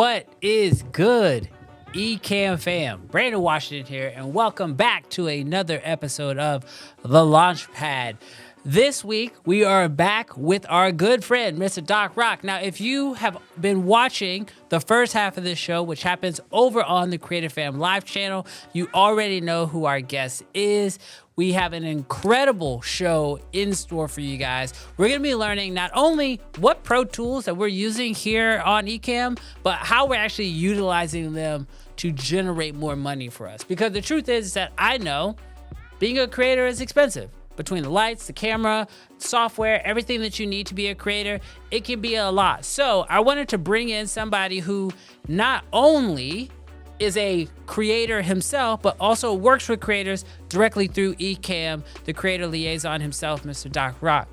What is good, Ecamm fam? Brandon Washington here, and welcome back to another episode of The Launchpad. This week, we are back with our good friend, Mr. Doc Rock. Now, if you have been watching the first half of this show, which happens over on the Creative Fam Live channel, you already know who our guest is. We have an incredible show in store for you guys. We're going to be learning not only what pro tools that we're using here on Ecamm, but how we're actually utilizing them to generate more money for us. Because the truth is that I know being a creator is expensive. Between the lights, the camera, software, everything that you need to be a creator, it can be a lot. So I wanted to bring in somebody who not only is a creator himself, but also works with creators directly through Ecamm, the creator liaison himself, Mr. Doc Rock.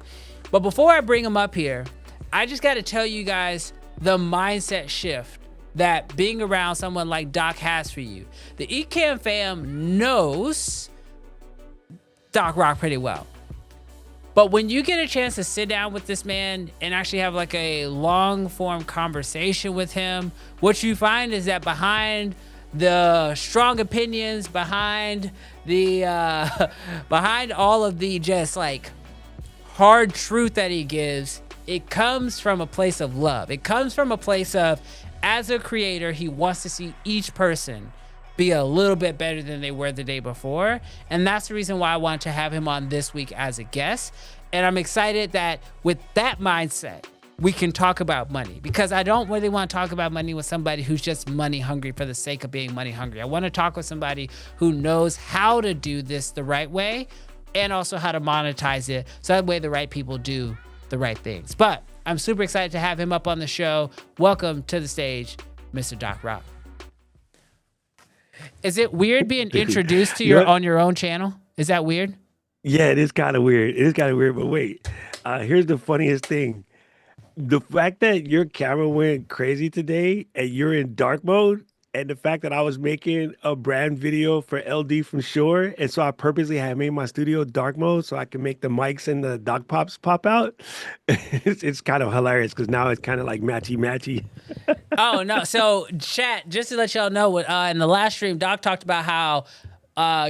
But before I bring him up here, I just got to tell you guys the mindset shift that being around someone like Doc has for you. The Ecamm fam knows Doc Rock pretty well. But when you get a chance to sit down with this man and actually have like a long form conversation with him, what you find is that behind the strong opinions, behind the behind all of the just like hard truth that he gives, it comes from a place of love. It comes from a place of, as a creator, he wants to see each person be a little bit better than they were the day before. And that's the reason why I wanted to have him on this week as a guest. And I'm excited that with that mindset, we can talk about money, because I don't really want to talk about money with somebody who's just money hungry for the sake of being money hungry. I want to talk with somebody who knows how to do this the right way and also how to monetize it, so that way the right people do the right things. But I'm super excited to have him up on the show. Welcome to the stage, Mr. Doc Rock. Is it weird being introduced to on your own channel? Is that weird? Yeah, it is kind of weird. It is kind of weird, but wait. Here's the funniest thing. The fact that your camera went crazy today and you're in dark mode, and the fact that I was making a brand video for LD from Shore, and so I purposely had made my studio dark mode so I can make the mics and the dock pops pop out. It's kind of hilarious because now it's kind of like matchy. Oh, no. So, chat, just to let y'all know, in the last stream, Doc talked about how, I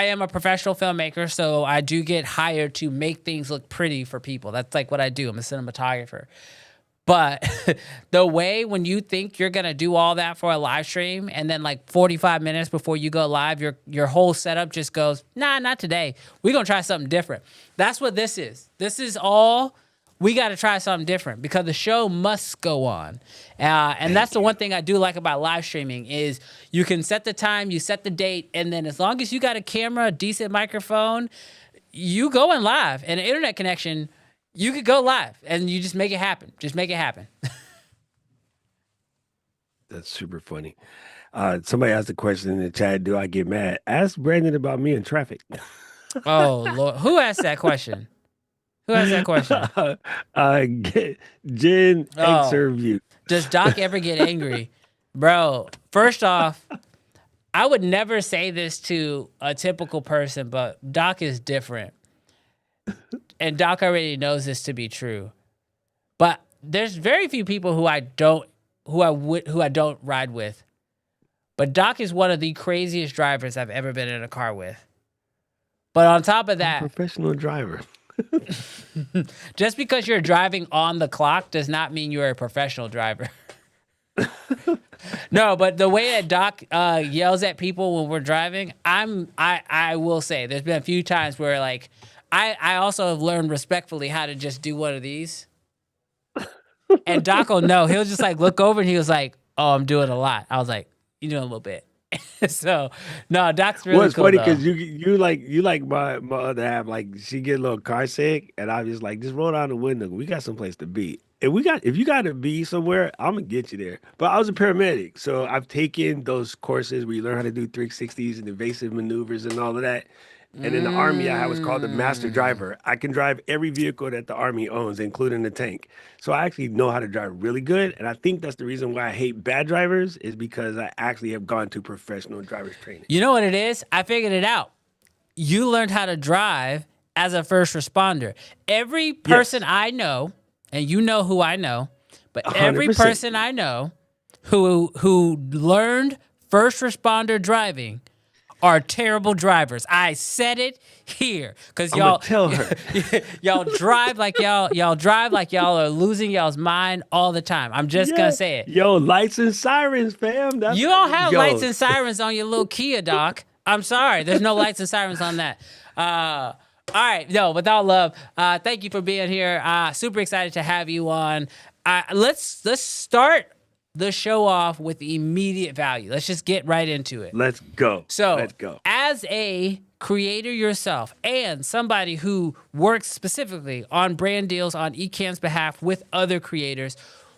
am a professional filmmaker, so I do get hired to make things look pretty for people. That's like what I do. I'm a cinematographer. But the way when you think you're going to do all that for a live stream, and then like 45 minutes before you go live, your whole setup just goes, nah, not today. We're going to try something different. That's what this is. This is all, we got to try something different because the show must go on. And that's the one thing I do like about live streaming is you can set the time, you set the date, and then as long as you got a camera, a decent microphone, you going live and an internet connection, you could go live and you just make it happen. Just make it happen. That's super funny. Somebody asked a question in the chat, do I get mad? Ask Brandon about me in traffic. Oh, Lord. Who asked that question? Who asked that question? Jen Exerview. Does Doc ever get angry? Bro, first off, I would never say this to a typical person, but Doc is different. And Doc already knows this to be true. But there's very few people who I don't ride with. But Doc is one of the craziest drivers I've ever been in a car with. But on top of that, professional driver. Just because you're driving on the clock does not mean you're a professional driver. No, but the way that Doc yells at people when we're driving, I will say there's been a few times where like I also have learned respectfully how to just do one of these. And Doc will know. He'll just like look over and he was like, "Oh, I'm doing a lot." I was like, "You're doing a little bit." So no, Doc's really well, it's cool. Funny because you like my other half, like she get a little car sick, and I'm just like, just roll down the window. We got someplace to be. If you got to be somewhere, I'm gonna get you there. But I was a paramedic, so I've taken those courses where you learn how to do 360s and evasive maneuvers and all of that. And in the Army, I was called the master driver. I can drive every vehicle that the Army owns, including the tank. So I actually know how to drive really good. And I think that's the reason why I hate bad drivers, is because I actually have gone to professional driver's training. You know what it is? I figured it out. You learned how to drive as a first responder. Every person I know, and you know who I know, but every 100%. person I know who learned first responder driving are terrible drivers. I said it here because I'm gonna y'all tell her. y'all drive like y'all drive like y'all are losing y'all's mind all the time. I'm just gonna Yeah, say it. yo, lights and sirens, fam. That's You don't have lights yo. and sirens on your little Kia, Doc. I'm sorry. There's no lights and sirens on that. All right. No, without love. Thank you for being here. Super excited to have you on. Let's start the show off with immediate value. Let's just get right into it. Let's go. So, Let's go. as a creator yourself and somebody who works specifically on brand deals on Ecamm's behalf with other creators,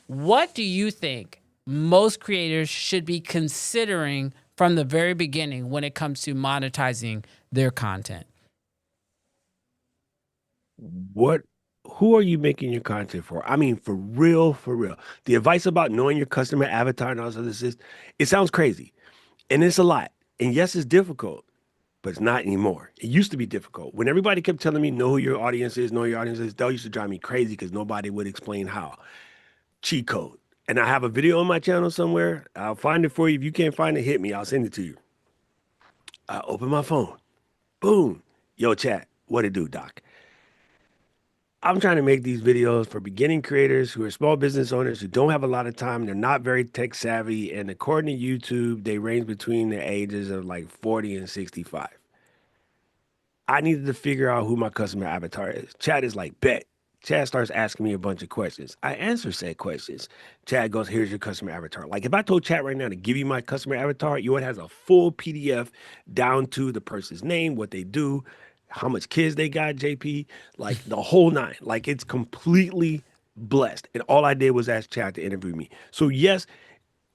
what do you think most creators should be considering from the very beginning when it comes to monetizing their content? What who are you making your content for? I mean, for real, for real. The advice about knowing your customer avatar and all this other shit, it sounds crazy. And it's a lot. And yes, it's difficult, but it's not anymore. It used to be difficult. When everybody kept telling me know who your audience is, know your audience is, that used to drive me crazy because nobody would explain how. Cheat code. And I have a video on my channel somewhere. I'll find it for you. If you can't find it, hit me. I'll send it to you. I open my phone. Boom. Yo, chat. What it do, Doc? I'm trying to make these videos for beginning creators who are small business owners who don't have a lot of time. They're not very tech savvy. And according to YouTube, they range between the ages of like 40 and 65. I needed to figure out who my customer avatar is. Chad is like, bet. Chad starts asking me a bunch of questions. I answer said questions. Chad goes, here's your customer avatar. Like if I told Chad right now to give you my customer avatar, you would has a full PDF down to the person's name, what they do, how much kids they got, JP, like the whole nine. Like it's completely blessed. And all I did was ask Chad to interview me. So yes,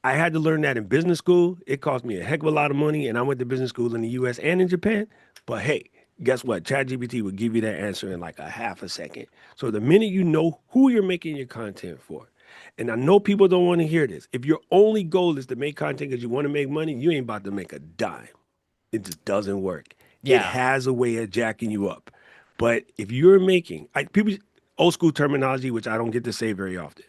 I had to learn that in business school. It cost me a heck of a lot of money, and I went to business school in the US and in Japan. But hey, guess what? ChatGPT will give you that answer in like a half a second. So the minute you know who you're making your content for, and I know people don't want to hear this. If your only goal is to make content because you want to make money, you ain't about to make a dime. It just doesn't work. It Yeah. has a way of jacking you up. But if you're making, people, old school terminology, which I don't get to say very often.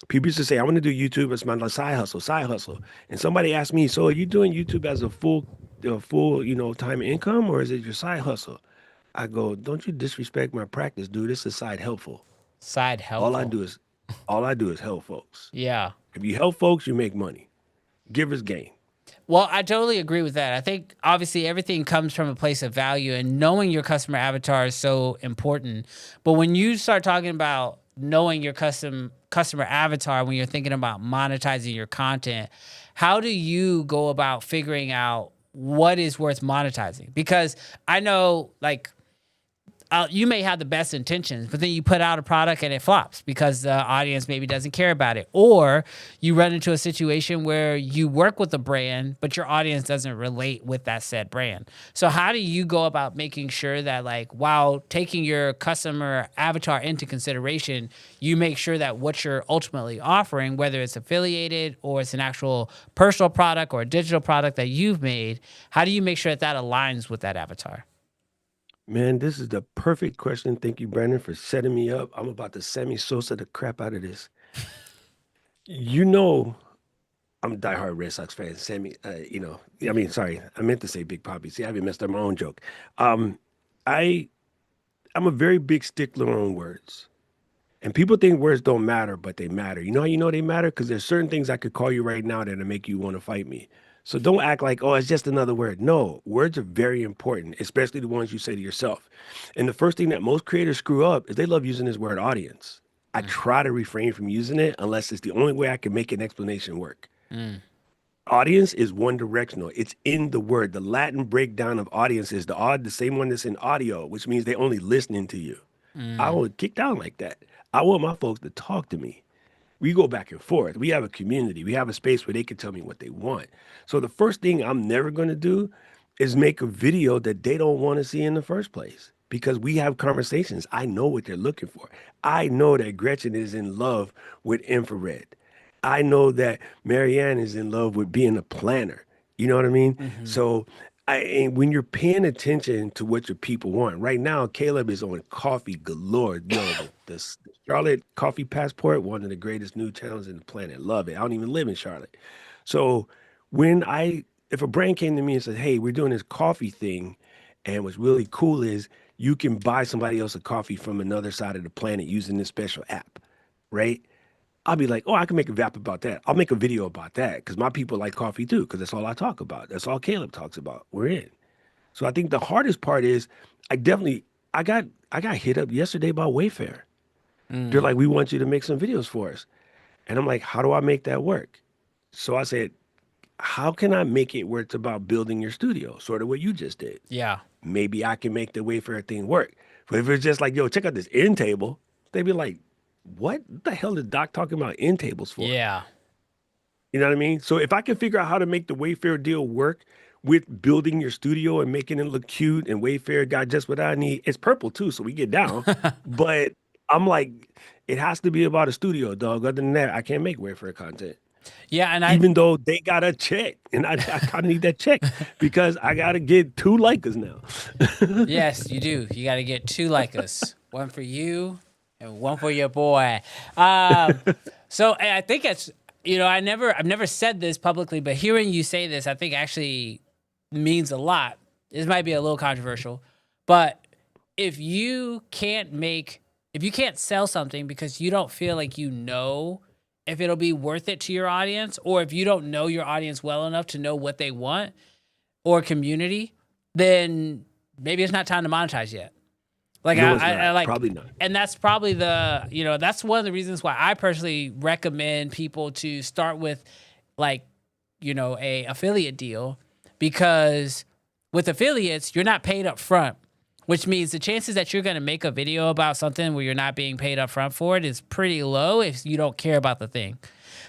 People used to say, I want to do YouTube as my side hustle, side hustle. And somebody asked me, so are you doing YouTube as a full, time income, or is it your side hustle? I go, don't you disrespect my practice, dude. This is side helpful. Side All I helpful. do is, all I do is help folks. Yeah. If you help folks, you make money. Givers gain. Well, I totally agree with that. I think obviously everything comes from a place of value, and knowing your customer avatar is so important. But when you start talking about knowing your customer avatar, when you're thinking about monetizing your content, how do you go about figuring out what is worth monetizing? Because I know like you may have the best intentions, but then you put out a product and it flops because the audience maybe doesn't care about it. Or you run into a situation where you work with a brand, but your audience doesn't relate with that said brand. So how do you go about making sure that like while taking your customer avatar into consideration, you make sure that what you're ultimately offering, whether it's affiliated or it's an actual personal product or a digital product that you've made, how do you make sure that that aligns with that avatar? Man, this is the perfect question. Thank you, Brandon, for setting me up. I'm about to Sammy Sosa the crap out of this. You know, I'm a diehard Red Sox fan. I mean, sorry, I meant to say Big Poppy. See, I even messed up my own joke. Um, I I'm a very big stickler on words. And people think words don't matter, but they matter. You know how you know they matter? Because there's certain things I could call you right now that'll make you want to fight me. So don't act like, oh, it's just another word. No, words are very important, especially the ones you say to yourself. And the first thing that most creators screw up is they love using this word audience. I Mm, try to refrain from using it unless it's the only way I can make an explanation work. mm, Audience is one directional. It's in the word. The Latin breakdown of audience is the same one that's in audio, which means they only listening to you. I mm, don't kick down like that. I want my folks to talk to me. We go back and forth. We have a community. We have a space where they can tell me what they want. So the first thing I'm never going to do is make a video that they don't want to see in the first place because we have conversations. I know what they're looking for. I know that Gretchen is in love with infrared. I know that Marianne is in love with being a planner. You know what I mean? mhm. So and when you're paying attention to what your people want, right now, Caleb is on coffee galore. Yo, the Charlotte Coffee Passport, one of the greatest new channels in the planet. Love it. I don't even live in Charlotte. So when if a brand came to me and said, "Hey, we're doing this coffee thing," and what's really cool is you can buy somebody else a coffee from another side of the planet using this special app, right? I'll be like, oh, I can make a VAP about that. I'll make a video about that because my people like coffee too, because that's all I talk about. That's all Caleb talks about. We're in. So I think the hardest part is I definitely I got hit up yesterday by Wayfair. They're Mm, like, we want you to make some videos for us. And I'm like, how do I make that work? So I said, how can I make it where it's about building your studio? Sort of what you just did. yeah. Maybe I can make the Wayfair thing work. But if it's just like, yo, check out this end table, they'd be like, what the hell is Doc talking about end tables for? Yeah. You know what I mean? So if I can figure out how to make the Wayfair deal work with building your studio and making it look cute, and Wayfair got just what I need. It's purple too, so we get down. But I'm like, it has to be about a studio, dog. Other than that, I can't make Wayfair content. Yeah, and I Even though they got a check, and I kind of need that check because I got to get 2 Leicas now. yes, you do. You got to get two like us. One for you and one for your boy. Um so I think it's I've never said this publicly, but hearing you say this, I think actually means a lot. This might be a little controversial, but if you can't make if you can't sell something because you don't feel like you know if it'll be worth it to your audience, or if you don't know your audience well enough to know what they want or community, then maybe it's not time to monetize yet. Like No, it's I not. like, Probably not. and that's probably that's one of the reasons why I personally recommend people to start with like, a affiliate deal, because with affiliates, you're not paid up front, which means the chances that you're going to make a video about something where you're not being paid up front for it is pretty low if you don't care about the thing.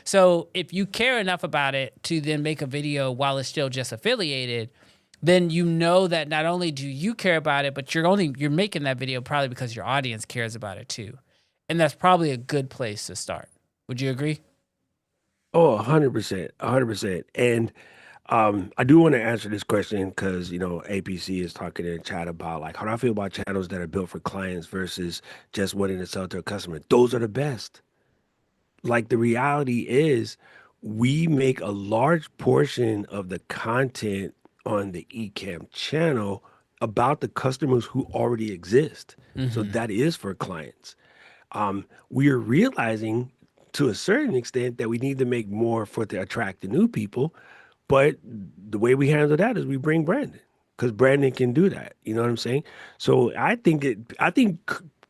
So if you care enough about it to then make a video while it's still just affiliated, then you know that not only do you care about it, but you're making that video probably because your audience cares about it too. And that's probably a good place to start. Would you agree? Oh, 100%, 100%. And I do want to answer this question because, APC is talking in chat about like, how do I feel about channels that are built for clients versus just wanting to sell to a customer? Those are the best. Like the reality is we make a large portion of the content on the Ecamm channel about the customers who already exist. So Mm-hmm. that is for clients. We are realizing to a certain extent that we need to make more for to attract the new people. But the way we handle that is we bring Brandon because Brandon can do that. You know what I'm saying? So I think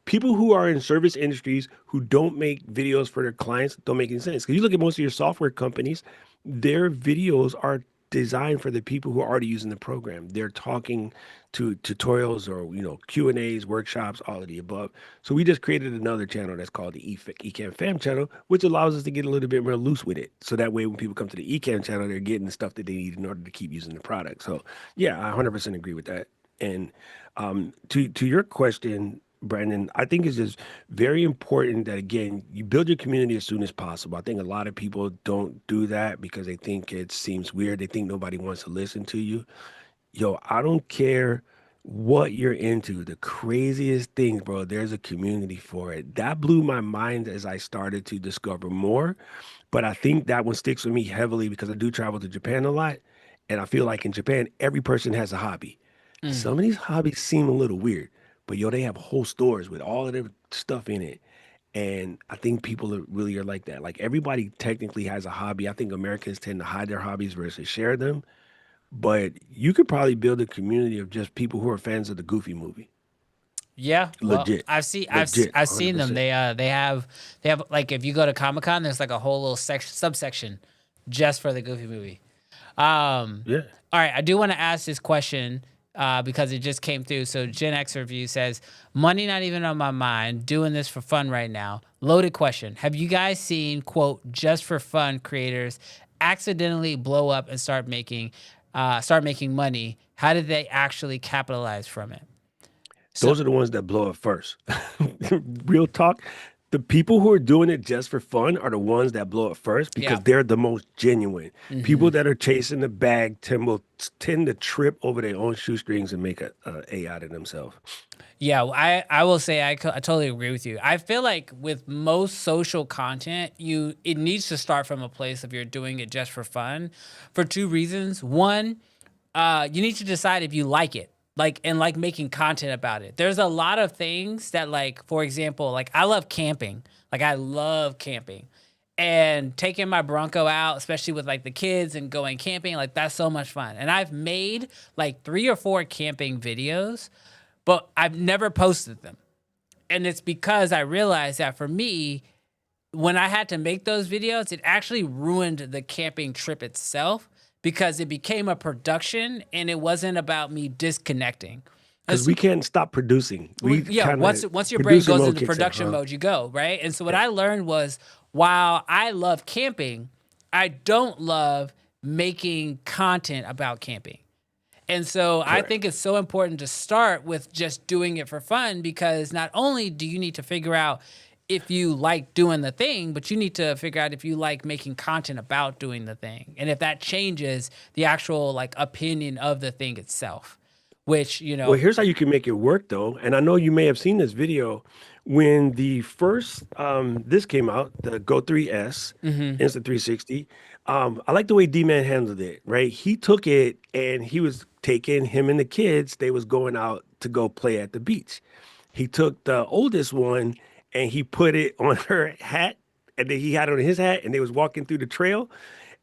people who are in service industries who don't make videos for their clients don't make any sense. Because you look at most of your software companies, their videos are designed for the people who are already using the program. They're talking to tutorials or Q&As, workshops, all of the above. So we just created another channel that's called the Ecamm Fam channel, which allows us to get a little bit more loose with it. So that way, when people come to the Ecamm channel, they're getting the stuff that they need in order to keep using the product. So yeah, I 100% agree with that. And to your question, Brandon, I think it's just very important that again you build your community as soon as possible. I think a lot of people don't do that because they think it seems weird. They think nobody wants to listen to you. Yo, I don't care what you're into. The craziest thing, bro, there's a community for it. That blew my mind as I started to discover more. But I think that one sticks with me heavily because I do travel to Japan a lot. And I feel like in Japan, every person has a hobby. Mm. Some of these hobbies seem a little weird, but yo, they have whole stores with all of their stuff in it. And I think people really are like that. Like everybody technically has a hobby. I think Americans tend to hide their hobbies versus share them. But you could probably build a community of just people who are fans of the Goofy movie. Yeah, well, Legit. Legit. I've seen them. 100%. They have like, if you go to Comic Con, there's like a whole little section subsection just for the Goofy movie. Yeah. All right, I do want to ask this question because it just came through. So Gen X Review says, "Money not even on my mind. Doing this for fun right now." Loaded question. Have you guys seen quote just for fun creators accidentally blow up and start making money? How did they actually capitalize from it? So Those are the ones that blow up first. Real talk. The people who are doing it just for fun are the ones that blow up first Yeah. because they're the most genuine. Hmm. People that are chasing the bag tend to trip over their own shoestrings and make a out of themselves. Yeah, I will say I totally agree with you. I feel like with most social content, it needs to start from a place of you're doing it just for fun, for two reasons. One, you need to decide if you like it, like making content about it. There's a lot of things that, like, for example, like I love camping. Like I love camping. And taking my Bronco out, especially with like the kids and going camping, like that's so much fun. And I've made like 3 or 4 camping videos, but I've never posted them. And it's because I realized that for me, when I had to make those videos, it actually ruined the camping trip itself because it became a production and it wasn't about me disconnecting. Because we can't stop producing. We Yeah, kind of once your brain producer goes mode into kicks in, production huh? mode, you go, right? And so what Yeah, I learned was, while I love camping, I don't love making content about camping. And so I correct. think it's so important to start with just doing it for fun, because not only do you need to figure out if you like doing the thing, but you need to figure out if you like making content about doing the thing. And if that changes the actual like opinion of the thing itself, which, Well, here's how you can make it work though. And I know you may have seen this video when the first this came out, the Go 3S mhm. Insta 360. I like the way D-Man handled it, right? He took it and he was taking him and the kids, they was going out to go play at the beach. He took the oldest one and he put it on her hat, and then he had it on his hat, and they was walking through the trail,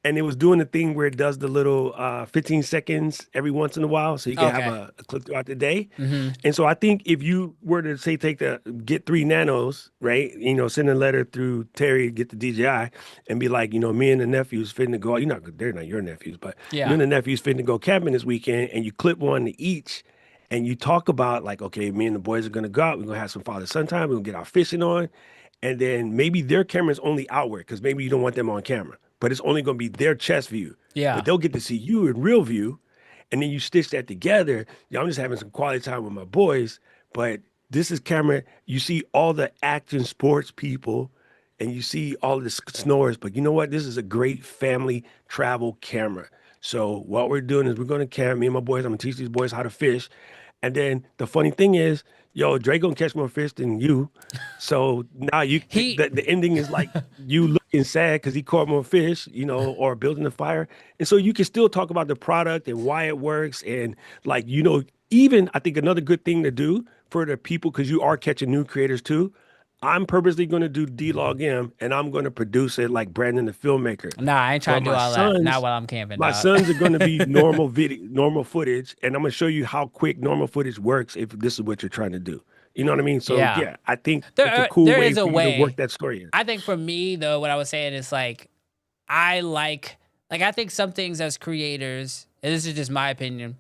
and it was doing the thing where it does the little 15 seconds every once in a while, so you can have Okay. a clip throughout the day. Mhm. And so I think if you were to say take the get 3 nanos, right? Send a letter through Terry, get the DJI, and be like, me and the nephews finna to go. You're not, they're not your nephews, but you Yeah. and the nephews finna to go camping this weekend, and you clip one to each, and you talk about like, okay, me and the boys are gonna go out. We're gonna have some father son time. We're gonna get our fishing on, and then maybe their camera's only outward because maybe you don't want them on camera, but it's only gonna be their chest view. But Yeah. they'll get to see you in real view, and then you stitch that together. Yeah, I'm just having some quality time with my boys, but this is camera. You see all the action sports people, and you see all the snores. But you know what? This is a great family travel camera. So what we're doing is we're going to camp. Me and my boys. I'm gonna teach these boys how to fish. And then the funny thing is, yo, Dre gonna catch more fish than you. So now He the ending is like you looking sad because he caught more fish, or building a fire. And so you can still talk about the product and why it works. And like, even I think another good thing to do for the people, because you are catching new creators too. I'm purposely going to do D-Log M, and I'm going to produce it like Brandon the filmmaker. Nah, I ain't But trying to do all that. Not while I'm camping, my dog. sons are going to be normal video, normal footage, and I'm going to show you how quick normal footage works if this is what you're trying to do. You know what I mean? So Yeah. yeah, I think it's a cool There way is a for you to work way. that story in. I think for me though, what I was saying is like, I like I think some things as creators, and this is just my opinion,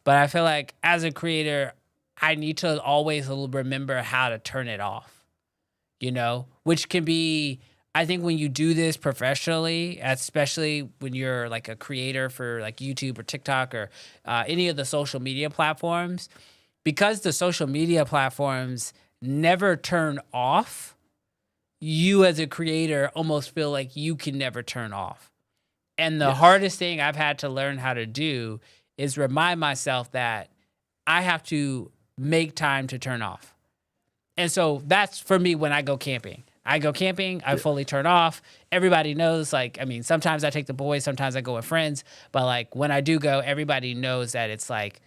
but I feel like as a creator, I need to always remember how to turn it off, which can be, I think when you do this professionally, especially when you're like a creator for like YouTube or TikTok or any of the social media platforms, because the social media platforms never turn off, you as a creator almost feel like you can never turn off. And the Yes. hardest thing I've had to learn how to do is remind myself that I have to make time to turn off. And so that's for me when I go camping. I go camping, I Yeah. fully turn off. Everybody knows, like, I mean, sometimes I take the boys, sometimes I go with friends, but like when I do go, everybody knows that it's like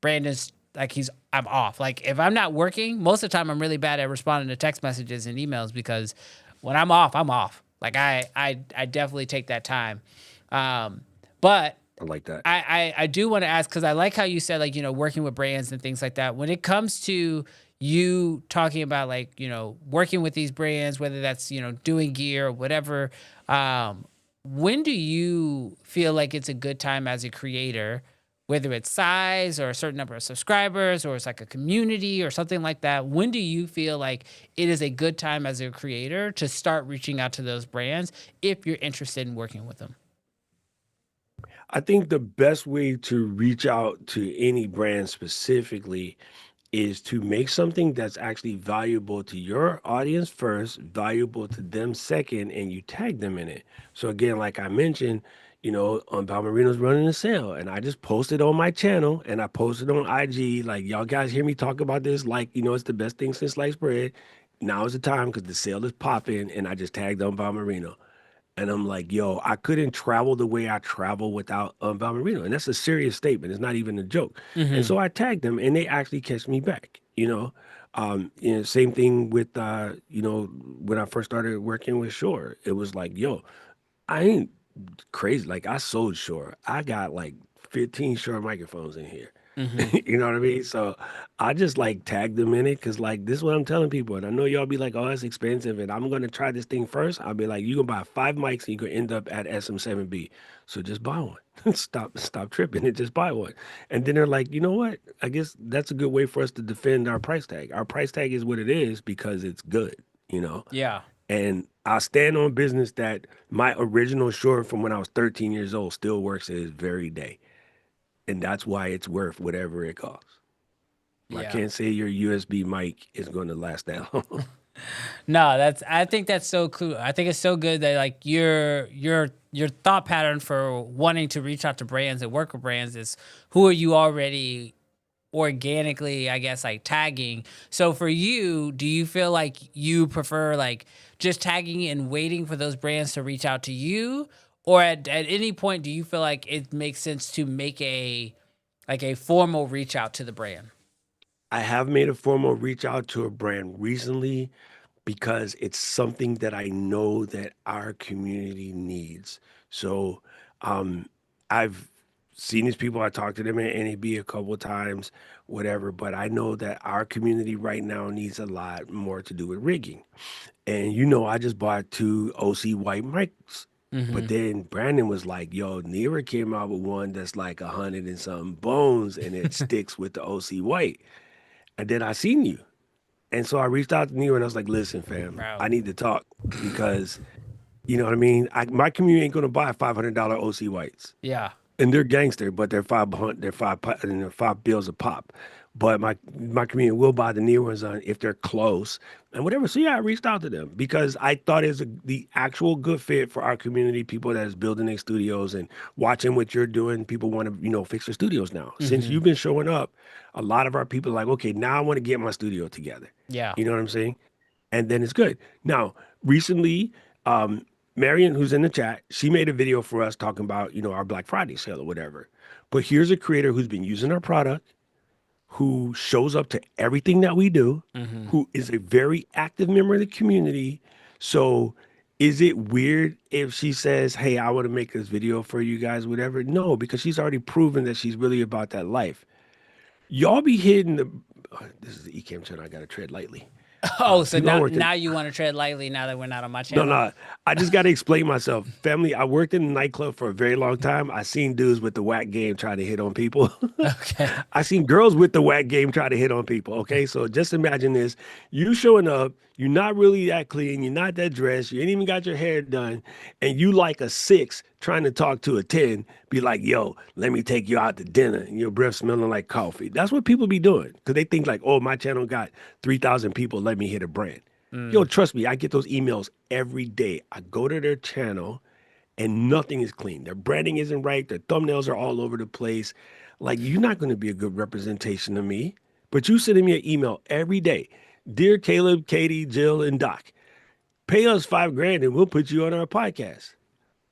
Brandon's like I'm off. Like if I'm not working, most of the time I'm really bad at responding to text messages and emails, because when I'm off, I'm off. Like I definitely take that time. But I like that. I do want to ask, because I like how you said, like, working with brands and things like that. When it comes to you talking about like, working with these brands, whether that's, doing gear or whatever, when do you feel like it's a good time as a creator, whether it's size or a certain number of subscribers or it's like a community or something like that? When do you feel like it is a good time as a creator to start reaching out to those brands if you're interested in working with them? I think the best way to reach out to any brand specifically is to make something that's actually valuable to your audience first, valuable to them second, and you tag them in it. So again, like I mentioned, Balmerino's running a sale, and I just posted on my channel, and I posted on IG, like y'all guys hear me talk about this, like it's the best thing since sliced bread. Now is the time because the sale is popping, and I just tagged on Balmerino. And I'm like, yo, I couldn't travel the way I travel without Balmerino. And that's a serious statement. It's not even a joke. And Mm-hmm. so I tagged them and they actually catch me back. Same thing with, when I first started working with Shore, it was like, yo, I ain't crazy. Like I sold Shure. I got like 15 Shure microphones in here. Mm-hmm. You know what I mean? So I just like tagged them in it because like this is what I'm telling people. And I know y'all be like, oh, that's expensive. And I'm gonna try this thing first. I'll be like, you can buy 5 mics and you can end up at SM7B. So just buy one. Stop tripping and just buy one. And then they're like, you know what? I guess that's a good way for us to defend our price tag. Our price tag is what it is because it's good, you know? Yeah. And I stand on business that my original short from when I was 13 years old still works to this very day. And that's why it's worth whatever it costs. I Yeah. can't say your USB mic is going to last that long. No, I think that's so cool. I think it's so good that like your thought pattern for wanting to reach out to brands and work with brands is who are you already organically, I guess, like tagging. So for you, do you feel like you prefer like just tagging and waiting for those brands to reach out to you? Or at any point do you feel like it makes sense to make a formal reach out to the brand? I have made a formal reach out to a brand recently because it's something that I know that our community needs. So um, I've seen these people, I talked to them at NAB a couple of times, whatever, but I know that our community right now needs a lot more to do with rigging. And I just bought two OC white mics. But Mm-hmm. then Brandon was like, yo, Nira came out with one that's like 100 and something bones and it sticks with the OC white. And then I seen you. And so I reached out to Nira and I was like, listen, fam, Bro. I need to talk because you know what I mean? My community ain't gonna buy $500 OC whites. Yeah. And they're gangster, but they're 5 bills a pop. But my community will buy the newer ones on if they're close and whatever. So yeah, I reached out to them because I thought it's the actual good fit for our community, people that is building their studios and watching what you're doing. People want to fix their studios now. Since Mm-hmm. you've been showing up, a lot of our people are like, okay, now I want to get my studio together. Yeah. You know what I'm saying? And then it's good. Now, recently, Marion, who's in the chat, she made a video for us talking about, our Black Friday sale or whatever. But here's a creator who's been using our product, who shows up to everything that we do, Mm-hmm. who is a very active member of the community. So is it weird if she says, hey, I want to make this video for you guys, whatever? No, because she's already proven that she's really about that life. Y'all be hitting the, this is the Ecamm channel, I got to tread lightly. Oh, so People I now worked in, now you want to tread lightly now that we're not on my no, channel? no. I just got to explain myself. Family, I worked in a nightclub for a very long time. I seen dudes with the whack game try to hit on people. Okay. I seen girls with the whack game try to hit on people. Okay. So just imagine this. You showing up, you're not really that clean, you're not that dressed, you ain't even got your hair done, and you like a 6 trying to talk to a 10, be like, yo, let me take you out to dinner, and your breath smelling like coffee. That's what people be doing. Because they think like, oh, my channel got 3,000 people, let me hit a brand. Yo, Mm. trust me, I get those emails every day. I go to their channel and nothing is clean. Their branding isn't right. Their thumbnails are all over the place. Like, you're not going to be a good representation of me. But you sending me an email every day. Dear Caleb, Katie, Jill, and Doc, pay us 5 grand and we'll put you on our podcast.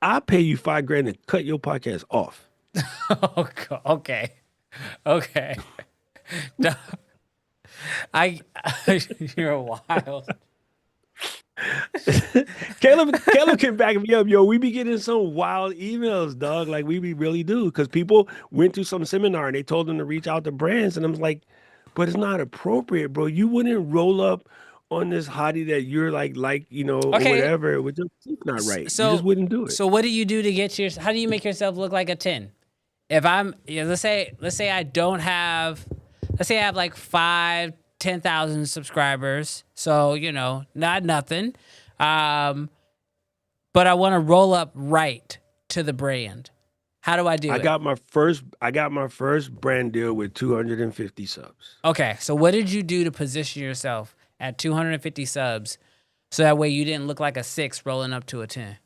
I'll pay you 5 grand to cut your podcast off. Okay. Okay. No, I you're wild. Caleb can back me up. Yo, we be getting some wild emails, dog. Like we really do. Because people went to some seminar and they told them to reach out to brands. And I'm like, but it's not appropriate, bro. You wouldn't roll up on this hottie that you're or Okay. whatever with your teeth not right. You just So wouldn't do it. so what do you do to get your how do you make yourself look like a 10? If I'm let's say I don't have let's say I have like 10,000 subscribers. So, not nothing. But I want to roll up right to the brand. How do I do it? I got my first brand deal with 250 subs. Okay, so what did you do to position yourself at 250 subs so that way you didn't look like a 6 rolling up to a 10?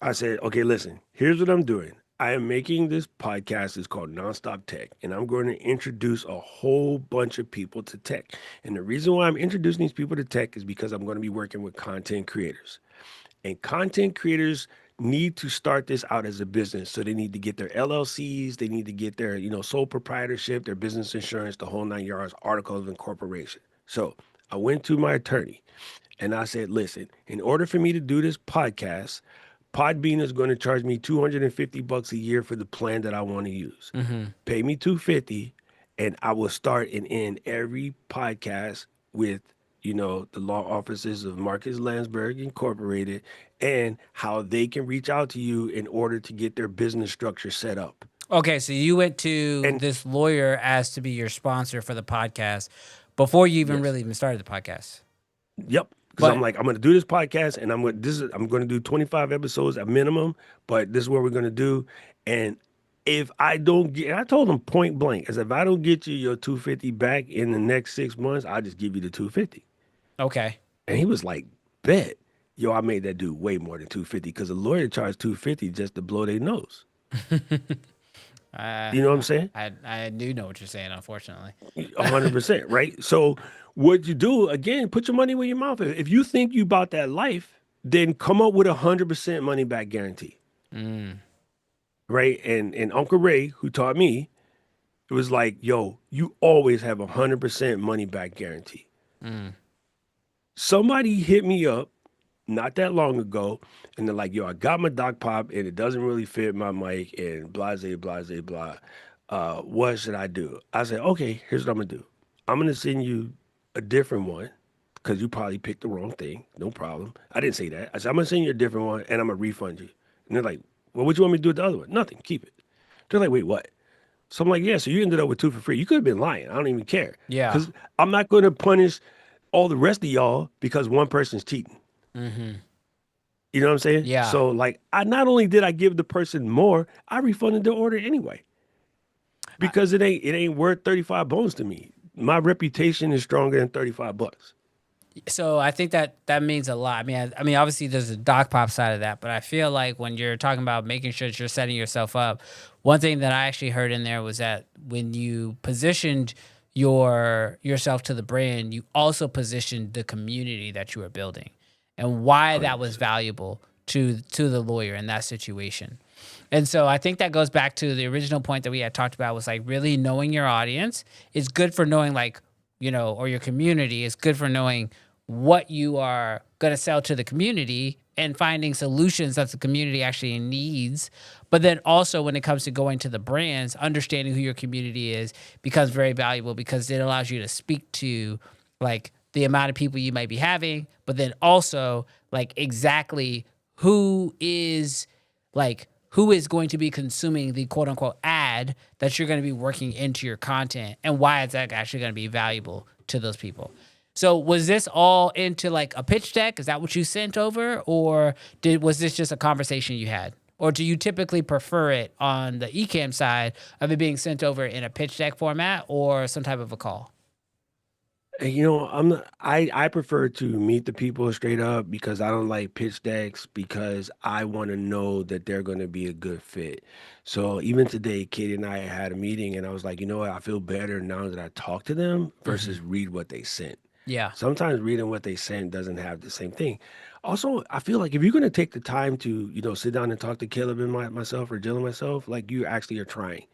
I said, okay, listen, here's what I'm doing. I am making this podcast. It's called Nonstop Tech, and I'm going to introduce a whole bunch of people to tech. And the reason why I'm introducing these people to tech is because I'm going to be working with content creators. And content creators need to start this out as a business. So they need to get their LLCs, they need to get their, sole proprietorship, their business insurance, the whole 9 yards, article of incorporation. So I went to my attorney and I said, listen, in order for me to do this podcast, Podbean is going to charge me $250 a year for the plan that I want to use. Pay me $250 and I will start and end every podcast with the law offices of Marcus Landsberg Incorporated and how they can reach out to you in order to get their business structure set up. Okay, so you went to And this lawyer as to be your sponsor for the podcast before you even yes, really even started the podcast. yep. Because I'm But like, I'm going to do this podcast, and I'm going to do 25 episodes at minimum, but this is what we're going to do. And if I don't get, I told him point blank, as if I don't get you your 250 back in the next 6 months, I'll just give you the 250. okay. And he was like, bet. Yo, I made that dude way more than 250 because a lawyer charged 250 just to blow their nose. Uh, You know what I'm saying? I do know what you're saying, unfortunately. 100%, right? So what you do, again, put your money where your mouth is. If you think you bought that life, then come up with 100% money back guarantee, right? And Uncle Ray, who taught me, it was like, yo, you always have 100% money back guarantee. Somebody hit me up not that long ago, and they're like, yo, I got my dock pop and it doesn't really fit my mic and blah, blah, blah, blah. What should I do? I said, okay, here's what I'm gonna do. I'm gonna send you a different one because you probably picked the wrong thing. No problem. I didn't say that. I said, I'm gonna send you a different one and I'm gonna refund you. And they're like, well, what you want me to do with the other one? Nothing. Keep it. They're like, wait, what? So I'm like, yeah, so you ended up with two for free. You could have been lying. I don't even care. Yeah. Because I'm not gonna punish all the rest of y'all because one person's cheating. You know what I'm saying? Yeah. So like I not only did I give the person more, I refunded the order anyway. Because it ain't worth 35 bones to me. My reputation is stronger than $35. So I think that means a lot. I mean, obviously there's a doc pop side of that, but I feel like when you're talking about making sure that you're setting yourself up, one thing that I actually heard in there was that when you positioned yourself to the brand, you also positioned the community that you were building, and why that was 100%. valuable to the lawyer in that situation. And so I think that goes back to the original point that we had talked about was like really knowing your audience is good for knowing like, or your community is good for knowing what you are going to sell to the community and finding solutions that the community actually needs. But then also when it comes to going to the brands, understanding who your community is becomes very valuable because it allows you to speak to like the amount of people you might be having, but then also like exactly who is going to be consuming the quote unquote ad that you're going to be working into your content and why is that actually going to be valuable to those people. So was this all into like a pitch deck? Is that what you sent over? Or was this just a conversation you had? Or do you typically prefer it on the Ecamm side of it being sent over in a pitch deck format or some type of a call? And, I'm not, I prefer to meet the people straight up because I don't like pitch decks because I want to know that they're going to be a good fit. So even today, Katie and I had a meeting and I was like, you know what? I feel better now that I talk to them versus read what they sent. Yeah. Sometimes reading what they sent doesn't have the same thing. Also, I feel like if you're going to take the time to, sit down and talk to Caleb and myself or Jill and myself, like you actually are trying.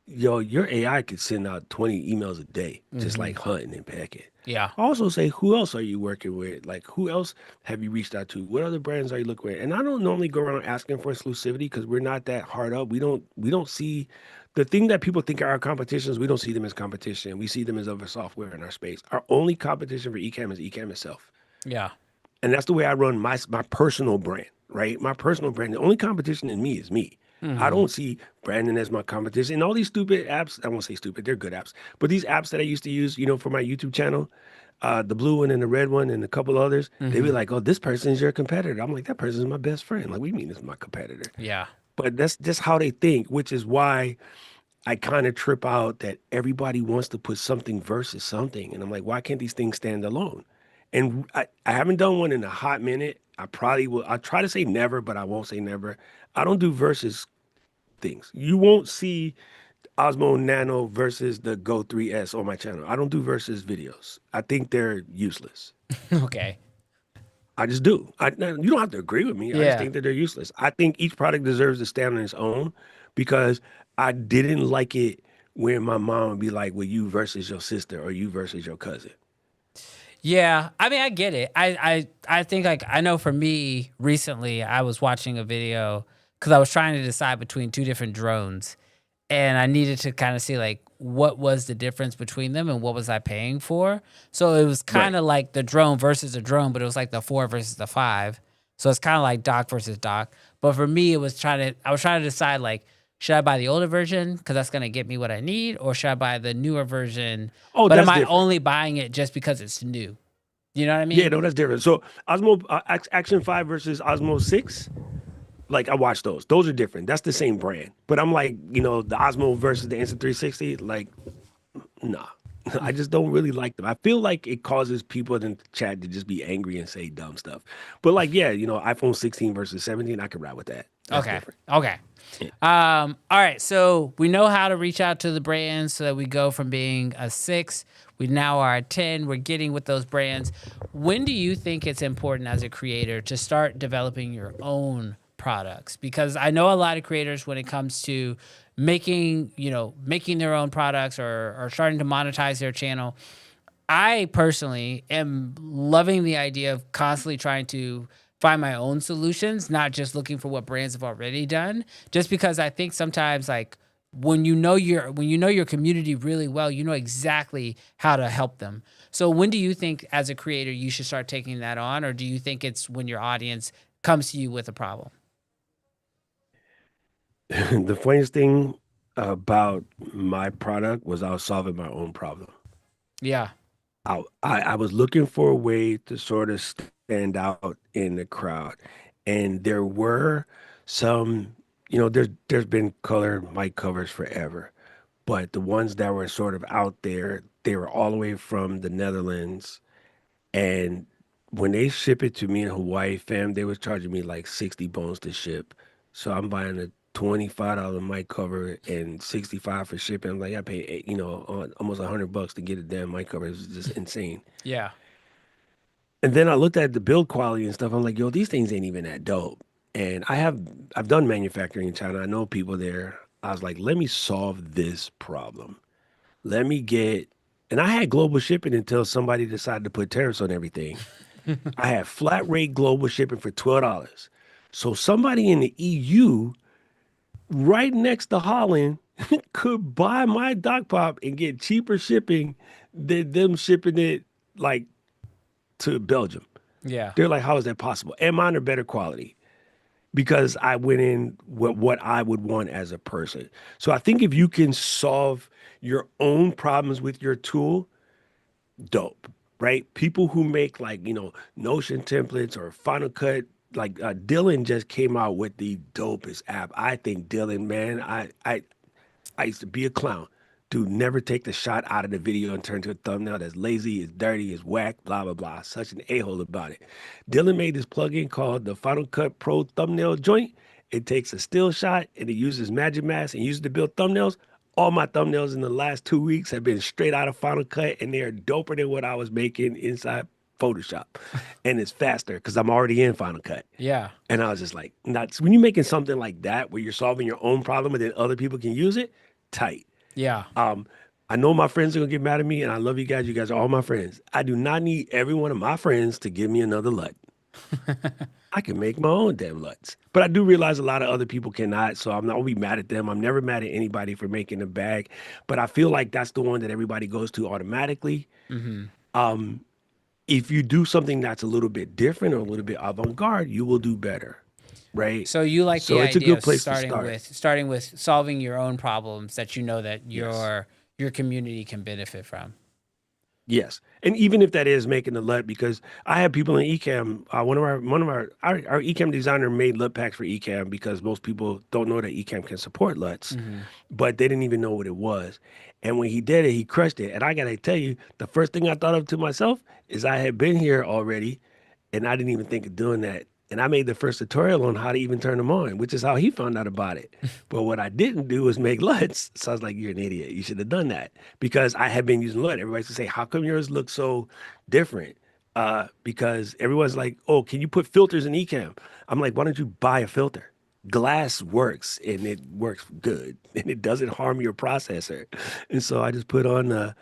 Yo, your AI could send out 20 emails a day, just like hunting and pecking. Yeah. Also say, who else are you working with? Like, who else have you reached out to? What other brands are you looking with? And I don't normally go around asking for exclusivity because we're not that hard up. We don't see the thing that people think are our competitions. We don't see them as competition. We see them as other software in our space. Our only competition for Ecamm is Ecamm itself. Yeah. And that's the way I run my personal brand, right? My personal brand. The only competition in me is me. I don't see Brandon as my competition. And all these stupid apps, I won't say stupid, they're good apps. But these apps that I used to use, for my YouTube channel, the blue one and the red one and a couple others, they be like, oh, this person is your competitor. I'm like, that person is my best friend. Like, what do you mean this is my competitor? Yeah. but that's just how they think, which is why I kind of trip out that everybody wants to put something versus something. And I'm like, why can't these things stand alone? And I haven't done one in a hot minute. I probably will. I try to say never, but I won't say never. I don't do versus things. You won't see Osmo Nano versus the Go 3S on my channel. I don't do versus videos. I think they're useless. Okay. I just do. You don't have to agree with me. I just Yeah. think that they're useless. I think each product deserves to stand on its own because I didn't like it when my mom would be like, well, you versus your sister or you versus your cousin. Yeah, I mean, I get it. I think like I know for me recently, I was watching a video because I was trying to decide between two different drones, and I needed to kind of see like what was the difference between them and what was I paying for. So it was kind Right. of like the drone versus the drone, but it was like the 4 versus the 5. So it's kind of like dock versus dock. But for me, I was trying to decide like should I buy the older version because that's gonna get me what I need, or should I buy the newer version? Oh, But am that's I different. only buying it just because it's new? You know what I Yeah, mean? no, that's different. So Osmo Action 5 versus Osmo 6, like I watch those. Those are different. That's the same brand. But I'm like, the Osmo versus the Instant 360, like, nah. I just don't really like them. I feel like it causes people in the chat to just be angry and say dumb stuff. But like, yeah, iPhone 16 versus 17, I could ride with that. That's Okay. different. Okay. Yeah. All right. So we know how to reach out to the brands so that we go from being a 6, we now are a 10. We're getting with those brands. When do you think it's important as a creator to start developing your own products? Because I know a lot of creators when it comes to making their own products or starting to monetize their channel, I personally am loving the idea of constantly trying to find my own solutions, not just looking for what brands have already done. Just because I think sometimes like when you know your community really well, you know exactly how to help them. So when do you think as a creator you should start taking that on, or do you think it's when your audience comes to you with a problem? The funniest thing about my product was I was solving my own problem. Yeah. I was looking for a way to sort of stand out in the crowd. And there were some, there's been color mic covers forever, but the ones that were sort of out there, they were all the way from the Netherlands. And when they ship it to me in Hawaii, fam, they was charging me like 60 bones to ship. So I'm buying a $25 mic cover and 65 for shipping. I'm like, I pay, almost $100 to get a damn mic cover. It was just insane. Yeah. And then I looked at the build quality and stuff. I'm like, yo, these things ain't even that dope. And I've done manufacturing in China. I know people there. I was like, let me solve this problem. Let me get, and I had global shipping until somebody decided to put tariffs on everything. I had flat rate global shipping for $12. So somebody in the EU, right next to Holland, could buy my dock pop and get cheaper shipping than them shipping it like to Belgium. Yeah. They're like, how is that possible? And mine are better quality because I went in with what I would want as a person. So I think if you can solve your own problems with your tool, dope, right? People who make like, Notion templates or Final Cut, like Dylan just came out with the dopest app. I think Dylan, man, I used to be a clown. Dude, never take the shot out of the video and turn to a thumbnail that's lazy, is dirty, is whack, blah, blah, blah. Such an a-hole about it. Dylan made this plugin called the Final Cut Pro Thumbnail Joint. It takes a still shot and it uses Magic Mask and uses it to build thumbnails. All my thumbnails in the last 2 weeks have been straight out of Final Cut and they are doper than what I was making inside Photoshop. And it's faster because I'm already in Final Cut. Yeah. And I was just like, not when you're making something like that where you're solving your own problem and then other people can use it, tight. Yeah. Um, I know my friends are gonna get mad at me, and I love you guys. You guys are all my friends. I do not need every one of my friends to give me another LUT. I can make my own damn LUTs. But I do realize a lot of other people cannot, so I'm not gonna be mad at them. I'm never mad at anybody for making a bag, but I feel like that's the one that everybody goes to automatically. Mm-hmm. Um, if you do something that's a little bit different or a little bit avant-garde, you will do better, right? So you like the So it's a idea good of place to start. starting with solving your own problems that you know that Yes. your community can benefit from. Yes, and even if that is making the LUT, because I have people in Ecamm, one of our Ecamm designer made LUT packs for Ecamm because most people don't know that Ecamm can support LUTs, Hmm. but they didn't even know what it was. And when he did it, he crushed it. And I gotta tell you, the first thing I thought of to myself is I had been here already, and I didn't even think of doing that. And I made the first tutorial on how to even turn them on, which is how he found out about it. But what I didn't do was make LUTs. So I was like, "You're an idiot. You should have done that." Because I had been using LUT. Everybody's to say, "How come yours looks so different?" Because everyone's like, "Oh, can you put filters in Ecamm?" I'm like, "Why don't you buy a filter?" Glass works and it works good and it doesn't harm your processor. And so I just put on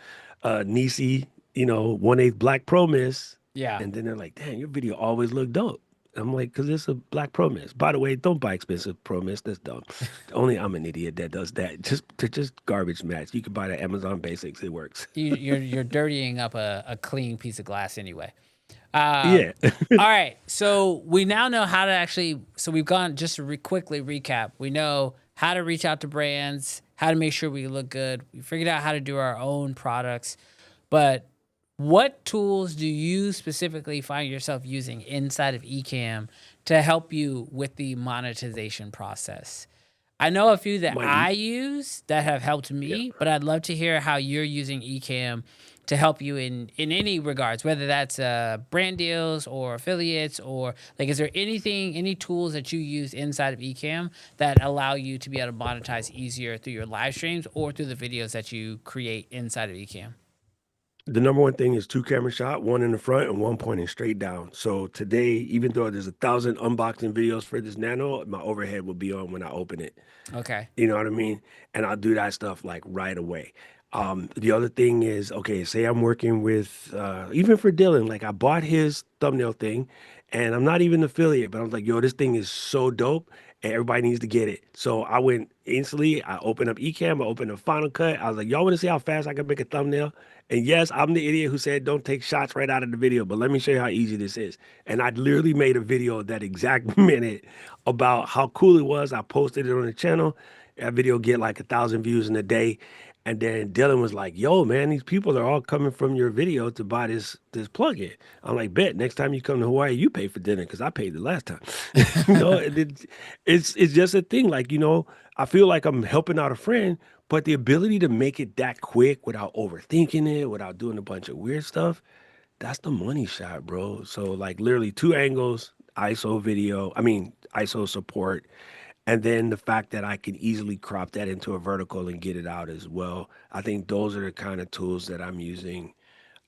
Nisi, 1/8 Black Pro Mist, Yeah. and then they're like, "Damn, your video always look dope." I'm like, "Cause it's a Black Pro Mist." By the way, don't buy expensive Pro Mist. That's dumb. Only I'm an idiot that does that. Just garbage match. You can buy the Amazon Basics. It works. You're dirtying up a clean piece of glass anyway. Um, Yeah. all right, so we now know how to actually. So we've gone just to quickly recap. We know how to reach out to brands, how to make sure we look good. We figured out how to do our own products, but what tools do you specifically find yourself using inside of Ecamm to help you with the monetization process? I know a few that My I use that have helped yeah. me, but I'd love to hear how you're using Ecamm to help you in any regards, whether that's brand deals or affiliates or like, is there anything, any tools that you use inside of Ecamm that allow you to be able to monetize easier through your live streams or through the videos that you create inside of Ecamm? The number one thing is two camera shot, one in the front and one pointing straight down. So today, even though there's 1,000 unboxing videos for this Nano, my overhead will be on when I open it. Okay. You know what I mean? And I'll do that stuff like right away. The other thing is, okay, say I'm working with, even for Dylan, like I bought his thumbnail thing and I'm not even an affiliate, but I was like, yo, this thing is so dope and everybody needs to get it. So I went instantly, I opened up Ecamm, I opened up Final Cut. I was like, y'all want to see how fast I can make a thumbnail? And yes, I'm the idiot who said don't take shots right out of the video, but let me show you how easy this is. And I literally made a video that exact minute about how cool it was. I posted it on the channel. That video get like 1,000 views in a day. And then Dylan was like, "Yo, man, these people are all coming from your video to buy this plugin." I'm like, "Bet next time you come to Hawaii, you pay for dinner because I paid the last time." It's just a thing. Like I feel like I'm helping out a friend, but the ability to make it that quick without overthinking it, without doing a bunch of weird stuff, that's the money shot, bro. So like literally two angles, ISO video, I mean ISO support, and then the fact that I can easily crop that into a vertical and get it out as well. I think those are the kind of tools that I'm using,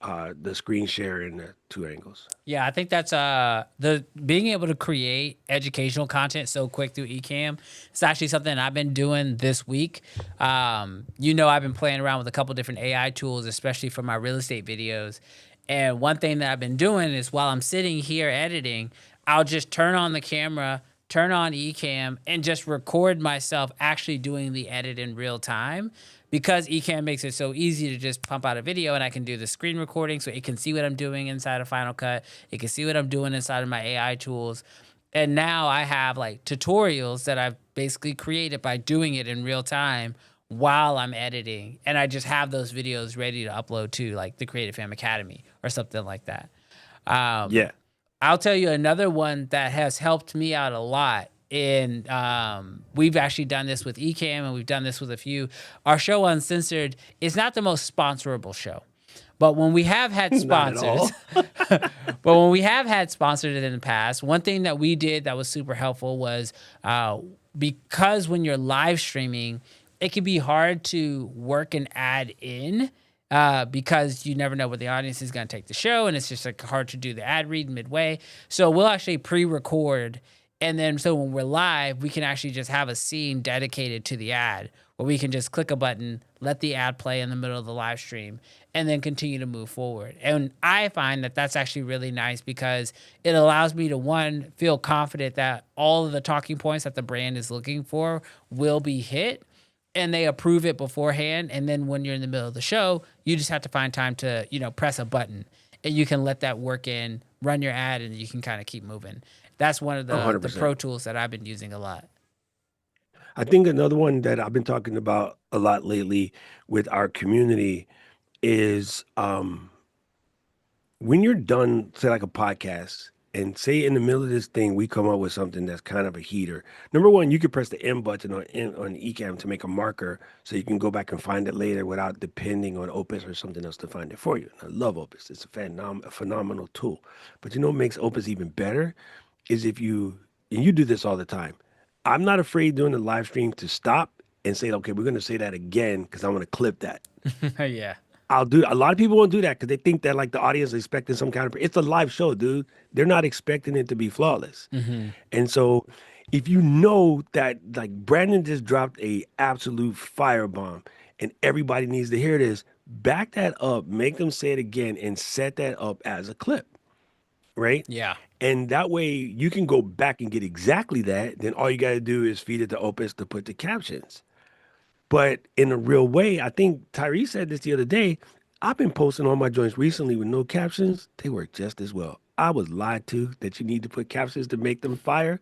the screen share and the two angles. Yeah, I think that's the being able to create educational content so quick through Ecamm. It's actually something I've been doing this week. I've been playing around with a couple different AI tools, especially for my real estate videos. And one thing that I've been doing is while I'm sitting here editing, I'll just turn on the camera, turn on Ecamm, and just record myself actually doing the edit in real time because Ecamm makes it so easy to just pump out a video and I can do the screen recording so it can see what I'm doing inside of Final Cut. It can see what I'm doing inside of my AI tools. And now I have like tutorials that I've basically created by doing it in real time while I'm editing. And I just have those videos ready to upload to like the Creative Fam Academy or something like that. Um, Yeah. I'll tell you another one that has helped me out a lot. And we've actually done this with Ecamm and we've done this with a few. Our show Uncensored is not the most sponsorable show. But when we have had Not at sponsors, all. but when we have had sponsors in the past, one thing that we did that was super helpful was because when you're live streaming, it can be hard to work an ad in because you never know where the audience is going to take the show, and it's just like hard to do the ad read midway. So we'll actually pre-record, and then so when we're live, we can actually just have a scene dedicated to the ad, where we can just click a button, let the ad play in the middle of the live stream, and then continue to move forward. And I find that that's actually really nice because it allows me to, one, feel confident that all of the talking points that the brand is looking for will be hit and they approve it beforehand. And then when you're in the middle of the show, you just have to find time to, press a button and you can let that work in, run your ad, and you can kind of keep moving. That's one of the pro 100%. tools that I've been using a lot. I think another one that I've been talking about a lot lately with our community is when you're done, say like a podcast, and say in the middle of this thing, we come up with something that's kind of a heater. Number one, you could press the M button on Ecamm to make a marker so you can go back and find it later without depending on Opus or something else to find it for you. I love Opus. It's a phenomenal tool. But you know what makes Opus even better is if you, and you do this all the time. I'm not afraid during the live stream to stop and say, okay, we're going to say that again because I want to clip that. Yeah. I'll do. A lot of people won't do that because they think that like the audience is expecting some kind of. It's a live show, dude. They're not expecting it to be flawless. And so, if you know that like Brandon just dropped a absolute firebomb, and everybody needs to hear this, back that up, make them say it again, and set that up as a clip, right? Yeah. And that way you can go back and get exactly that. Then all you got to do is feed it to Opus to put the captions. But in a real way, I think Tyree said this the other day. I've been posting all my joints recently with no captions. They work just as well. I was lied to that you need to put captions to make them fire,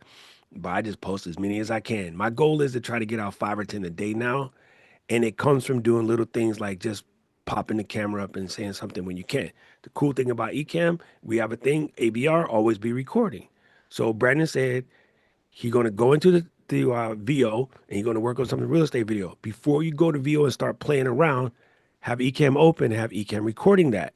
but I just post as many as I can. My goal is to try to get out 5 or 10 a day now. And it comes from doing little things like just popping the camera up and saying something when you can. The cool thing about Ecamm, we have a thing, ABR, always be recording. So Brandon said, he's going to go into the VO and he's going to work on some real estate video. Before you go to VO and start playing around, have Ecamm open, have Ecamm recording that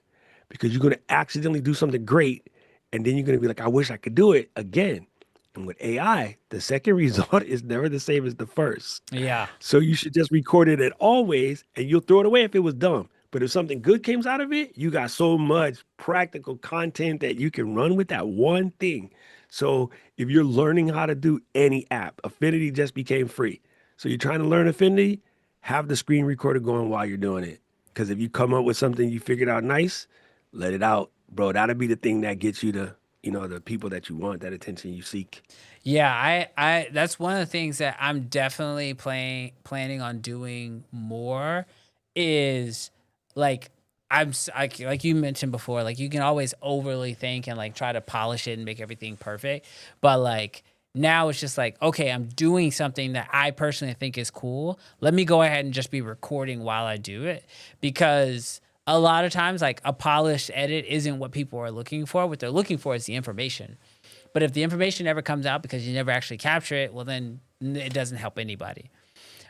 because you're going to accidentally do something great and then you're going to be like, I wish I could do it again. And with AI, the second result is never the same as the first. Yeah. So you should just record it at always and you'll throw it away if it was dumb. But if something good comes out of it, you got so much practical content that you can run with that one thing. So if you're learning how to do any app, Affinity just became free. So you're trying to learn Affinity, have the screen recorder going while you're doing it. Because if you come up with something you figured out nice, let it out, bro. That'll be the thing that gets you the people that you want, that attention you seek. Yeah, I that's one of the things that I'm definitely planning on doing more is like like you mentioned before, like you can always overly think and like try to polish it and make everything perfect, but like now it's just like, okay, I'm doing something that I personally think is cool. Let me go ahead and just be recording while I do it because a lot of times like a polished edit isn't what people are looking for. What they're looking for is the information. But if the information never comes out because you never actually capture it, well, then it doesn't help anybody.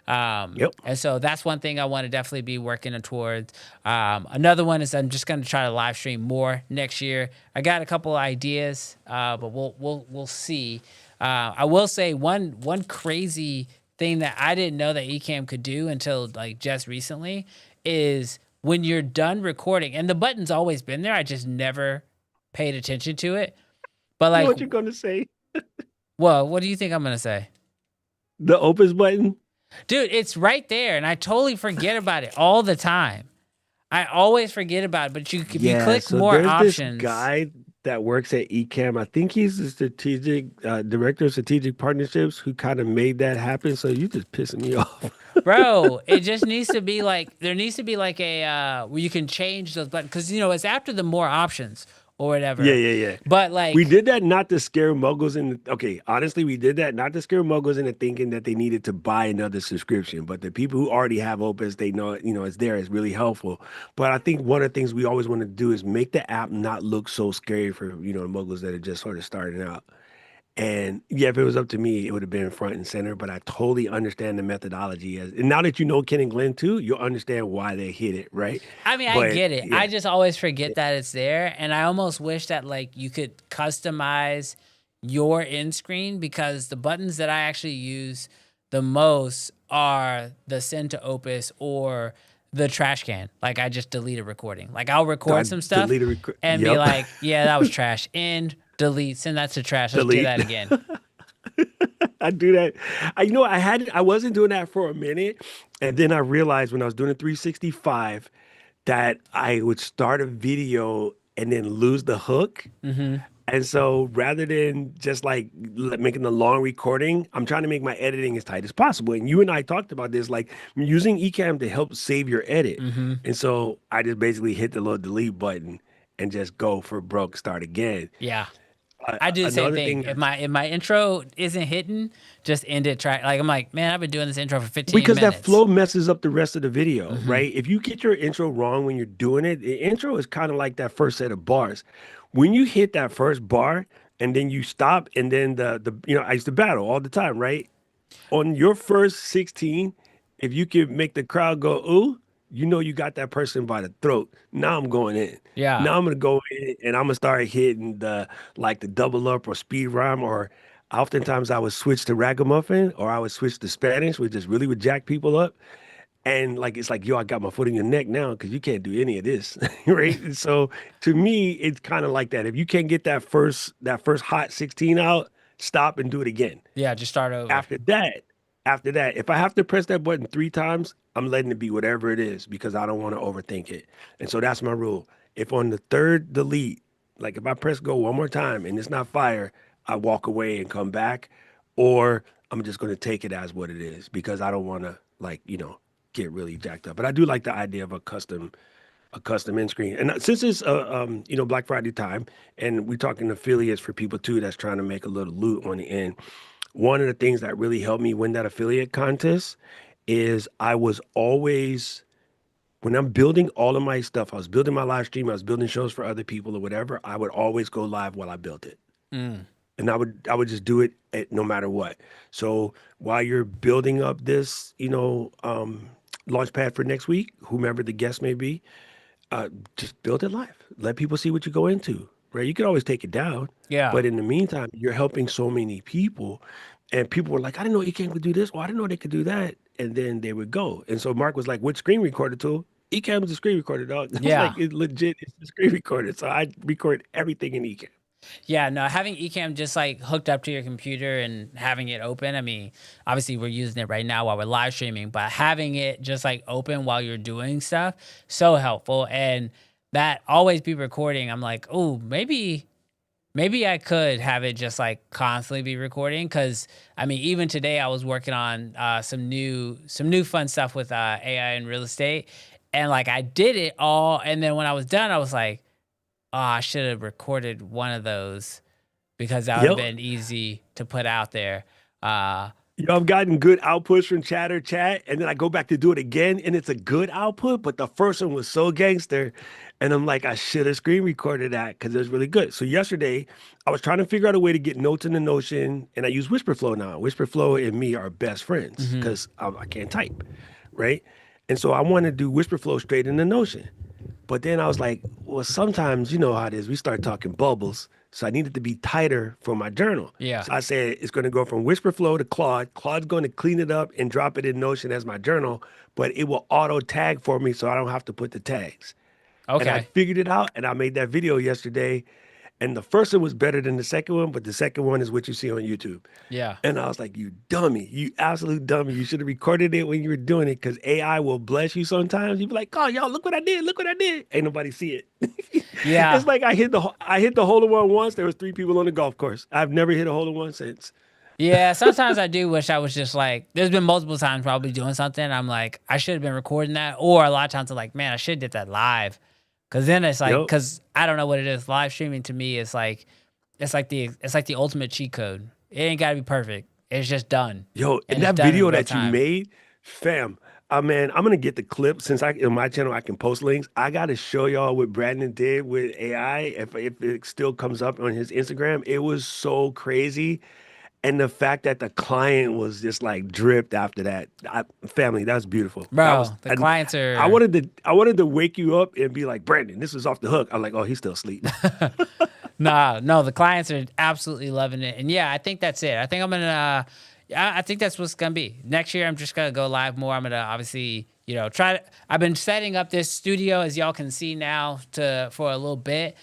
Yep. And so that's one thing I want to definitely be working towards. Another one is I'm just going to try to live stream more next year. I got a couple of ideas, but we'll see. I will say one crazy thing that I didn't know that Ecamm could do until like just recently is when you're done recording, and the button's always been there. I just never paid attention to it. But You know like, what you're going to say? well, what do you think I'm gonna say? The Opus button? Dude, it's right there, and I totally forget about it all the time. I always forget about it, but if you Yeah, click so more there's this options, guy that works at Ecamm. I think he's the strategic director of strategic partnerships who kind of made that happen. So you just pissing me off. bro, it just needs to be like there needs to be like a where you can change those buttons because it's after the more options or Yeah, whatever. yeah, yeah. But We like, did that not to scare muggles into, okay, honestly, we did that not to scare muggles into thinking that they needed to buy another subscription. But the people who already have Opus, they know, it's there. It's really helpful. But I think one of the things we always want to do is make the app not look so scary for, muggles that are just sort of starting out. And yeah, if it was up to me, it would have been front and center. But I totally understand the methodology. And now that you know Ken and Glenn too, you'll understand why they hit it, right? I mean, I But get it. I yeah, just always forget that it's there, and I almost wish that like you could customize your end screen because the buttons that I actually use the most are the send to Opus or the trash can. Like I just delete a recording. Like I'll I record some stuff deleted. and be Yep, like, yeah, that was trash. End, delete, send that to trash. Let's do delete. that again. I do that. I wasn't doing that for a minute. And then I realized when I was doing a 365 that I would start a video and then lose the hook. And so rather than just like making the long recording, I'm trying to make my editing as tight as possible. And you and I talked about this, like using Ecamm to help save your edit. And so I just basically hit the little delete button and just go for broke, start again. Yeah. I do the same Another thing. thing If my intro isn't hitting, just end it. Try like I'm like, man, I've been doing this intro for 15 because that minutes. flow messes up the rest of the video, Hmm. right? If you get your intro wrong when you're doing it, the intro is kind of like that first set of bars. When you hit that first bar and then you stop and then I used to battle all the time, right? On your first 16, if you can make the crowd go, ooh, you got that person by the throat. Now I'm going in. Yeah. Now I'm gonna go in and I'm gonna start hitting the double up or speed rhyme or oftentimes I would switch to ragamuffin or I would switch to Spanish, which just really would jack people up. And like it's like, yo, I got my foot in your neck now because you can't do any of this, right? And so to me, it's kind of like that. If you can't get that first hot 16 out, stop and do it again. Yeah. Just start over. After that, after that, if I have to press that button 3 times, I'm letting it be whatever it is because I don't want to overthink it. And so that's my rule. If on the third delete, like if I press go one more time and it's not fire, I walk away and come back, or I'm just going to take it as what it is because I don't want to get really jacked up. But I do like the idea of a custom end screen. And since it's Black Friday time, and we're talking affiliates for people too that's trying to make a little loot on the end. One of the things that really helped me win that affiliate contest is I was always when I'm building all of my stuff, I was building my live stream, I was building shows for other people or whatever, I would always go live while I built it. Mm. And I would just do it no matter what. So while you're building up this, launch pad for next week, whomever the guest may be, just build it live. Let people see what you go into, right? You can always take it down, Yeah. but in the meantime, you're helping so many people, and people were like, "I didn't know Ecamm could do this, or I didn't know they could do that," and then they would go. And so Mark was like, "What screen recorder tool?" Ecamm is a screen recorder, dog. I was Yeah. like, "It's legit. It's a screen recorder." So I record everything in Ecamm. Yeah, no, having Ecamm just like hooked up to your computer and having it open. I mean, obviously we're using it right now while we're live streaming, but having it just like open while you're doing stuff, so helpful. And that always be recording. I'm like, oh, maybe I could have it just like constantly be recording. Cause I mean, even today I was working on some new fun stuff with AI and real estate. And like I did it all. And then when I was done, I was like, oh, I should have recorded one of those because that would have Yep. been easy to put out there. Uh, I've gotten good outputs from chatter chat, and then I go back to do it again, and it's a good output, but the first one was so gangster. And I'm like, I should have screen recorded that because it was really good. So yesterday, I was trying to figure out a way to get notes in the Notion, and I use Whisperflow now. Whisperflow and me are best friends mhm. because I can't type, right? And so I want to do Whisperflow straight in the Notion. But then I was like, well, sometimes you know how it is. We start talking bubbles. So I needed to be tighter for my journal. Yeah. So I said it's going to go from Whisperflow to Claude. Claude's going to clean it up and drop it in Notion as my journal, but it will auto tag for me so I don't have to put the tags. And I Okay. figured it out and I made that video yesterday. And the first one was better than the second one, but the second one is what you see on YouTube. Yeah. And I was like, you dummy, you absolute dummy. You should have recorded it when you were doing it because AI will bless you sometimes. You'd be like, oh, y'all, look what I did. Look what I did. Ain't nobody see it. Yeah. It's like I hit the hole in one once. There was 3 people on the golf course. I've never hit a hole in one since. Yeah. Sometimes I do wish I was just like, there's been multiple times probably doing something. I'm like, I should have been recording that. Or a lot of times I'm like, man, I should have did that live. Cause then it's like, Yep. cause I don't know what it is. Live streaming to me is like, it's like the ultimate cheat code. It ain't gotta be perfect. It's just done. Yo, And in it's that done in video real that you time. made, fam, man, I'm gonna get the clip since I in my channel I can post links. I gotta show y'all what Brandon did with AI. If it still comes up on his Instagram, it was so crazy. And the fact that the client was just like dripped after that, family, that's beautiful. That was, Bro, the and clients I are wanted to, I wanted to wake you up and be like, Brandon, this is off the hook. I'm like, oh, he's still asleep. nah, no, the clients are absolutely loving it. And yeah, I think that's it. I think I'm gonna I think that's what's gonna be. Next year I'm just gonna go live more. I'm gonna obviously, I've been setting up this studio as y'all can see now for a little bit.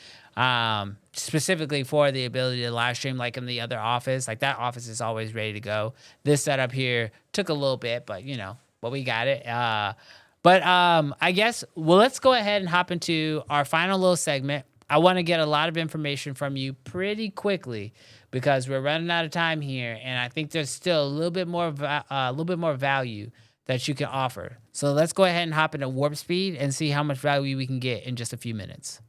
Specifically for the ability to live stream like in the other office. Like that office is always ready to go. This setup here took a little bit, but we got it. But I guess, well, let's go ahead and hop into our final little segment. I want to get a lot of information from you pretty quickly because we're running out of time here, and I think there's still a little bit more value that you can offer. So let's go ahead and hop into warp speed and see how much value we can get in just a few minutes.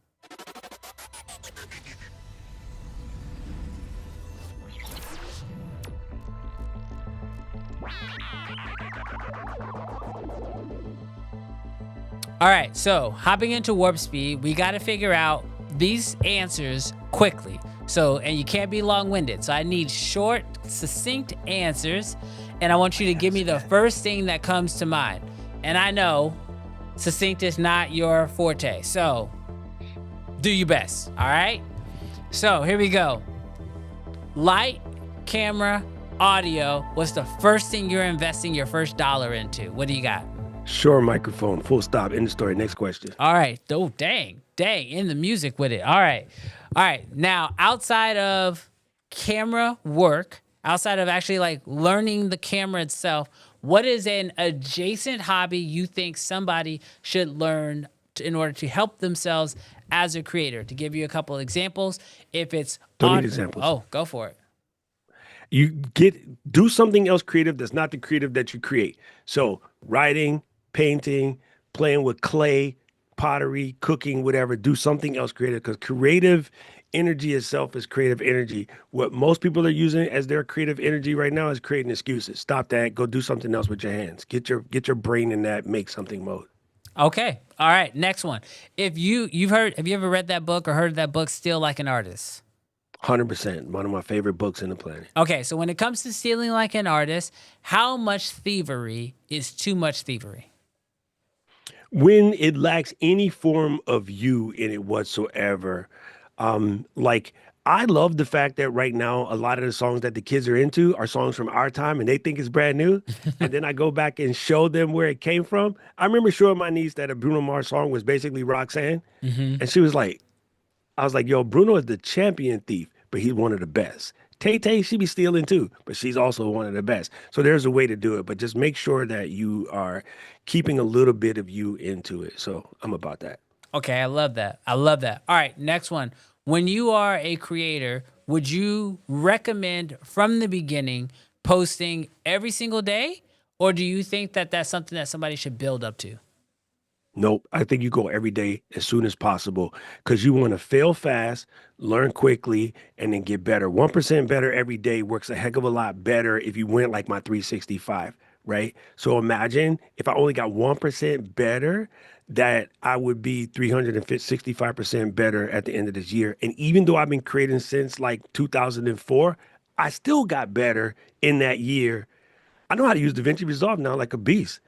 All right, so hopping into warp speed, we got to figure out these answers quickly. So, and you can't be long-winded. So I need short, succinct answers, and I want you to give me the first thing that comes to mind. And I know succinct is not your forte, so do your best, all right? So here we go. Light, camera, audio. What's the first thing you're investing your first dollar into? What do you got? Sure microphone, full stop, end of story. Next question. All right. Oh, dang. In the music with it. All right. Now, outside of camera work, outside of actually like learning the camera itself, what is an adjacent hobby you think somebody should learn in order to help themselves as a creator? To give you a couple of examples, if it's Don't need examples. Oh, go for it. You do something else creative that's not the creative that you create. So writing, painting, playing with clay, pottery, cooking, whatever. Do something else creative, because creative energy itself is creative energy. What most people are using as their creative energy right now is creating excuses. Stop that. Go do something else with your hands. Get your brain in that make something mode. Okay. All right. Next one. If have you ever read that book or heard of that book, Steal Like an Artist? 100%. One of my favorite books in the planet. Okay. So when it comes to stealing like an artist, how much thievery is too much thievery? When it lacks any form of you in it whatsoever. Like, I love the fact that right now a lot of the songs that the kids are into are songs from our time and they think it's brand new. And then I go back and show them where it came from. I remember showing my niece that a Bruno Mars song was basically Roxanne. And she was like, I was like, yo, Bruno is the champion thief, but he's one of the best. Tay Tay, she be stealing too, but she's also one of the best. So there's a way to do it, but just make sure that you are keeping a little bit of you into it. So I'm about that. Okay, I love that. All right, next one. When you are a creator, would you recommend from the beginning posting every single day? Or do you think that that's something that somebody should build up to? Nope. I think you go every day as soon as possible, because you want to fail fast, learn quickly, and then get better. 1% better every day works a heck of a lot better if you went like my 365, right? So imagine if I only got 1% better, that I would be 365% better at the end of this year. And even though I've been creating since like 2004, I still got better in that year. I know how to use DaVinci Resolve now like a beast.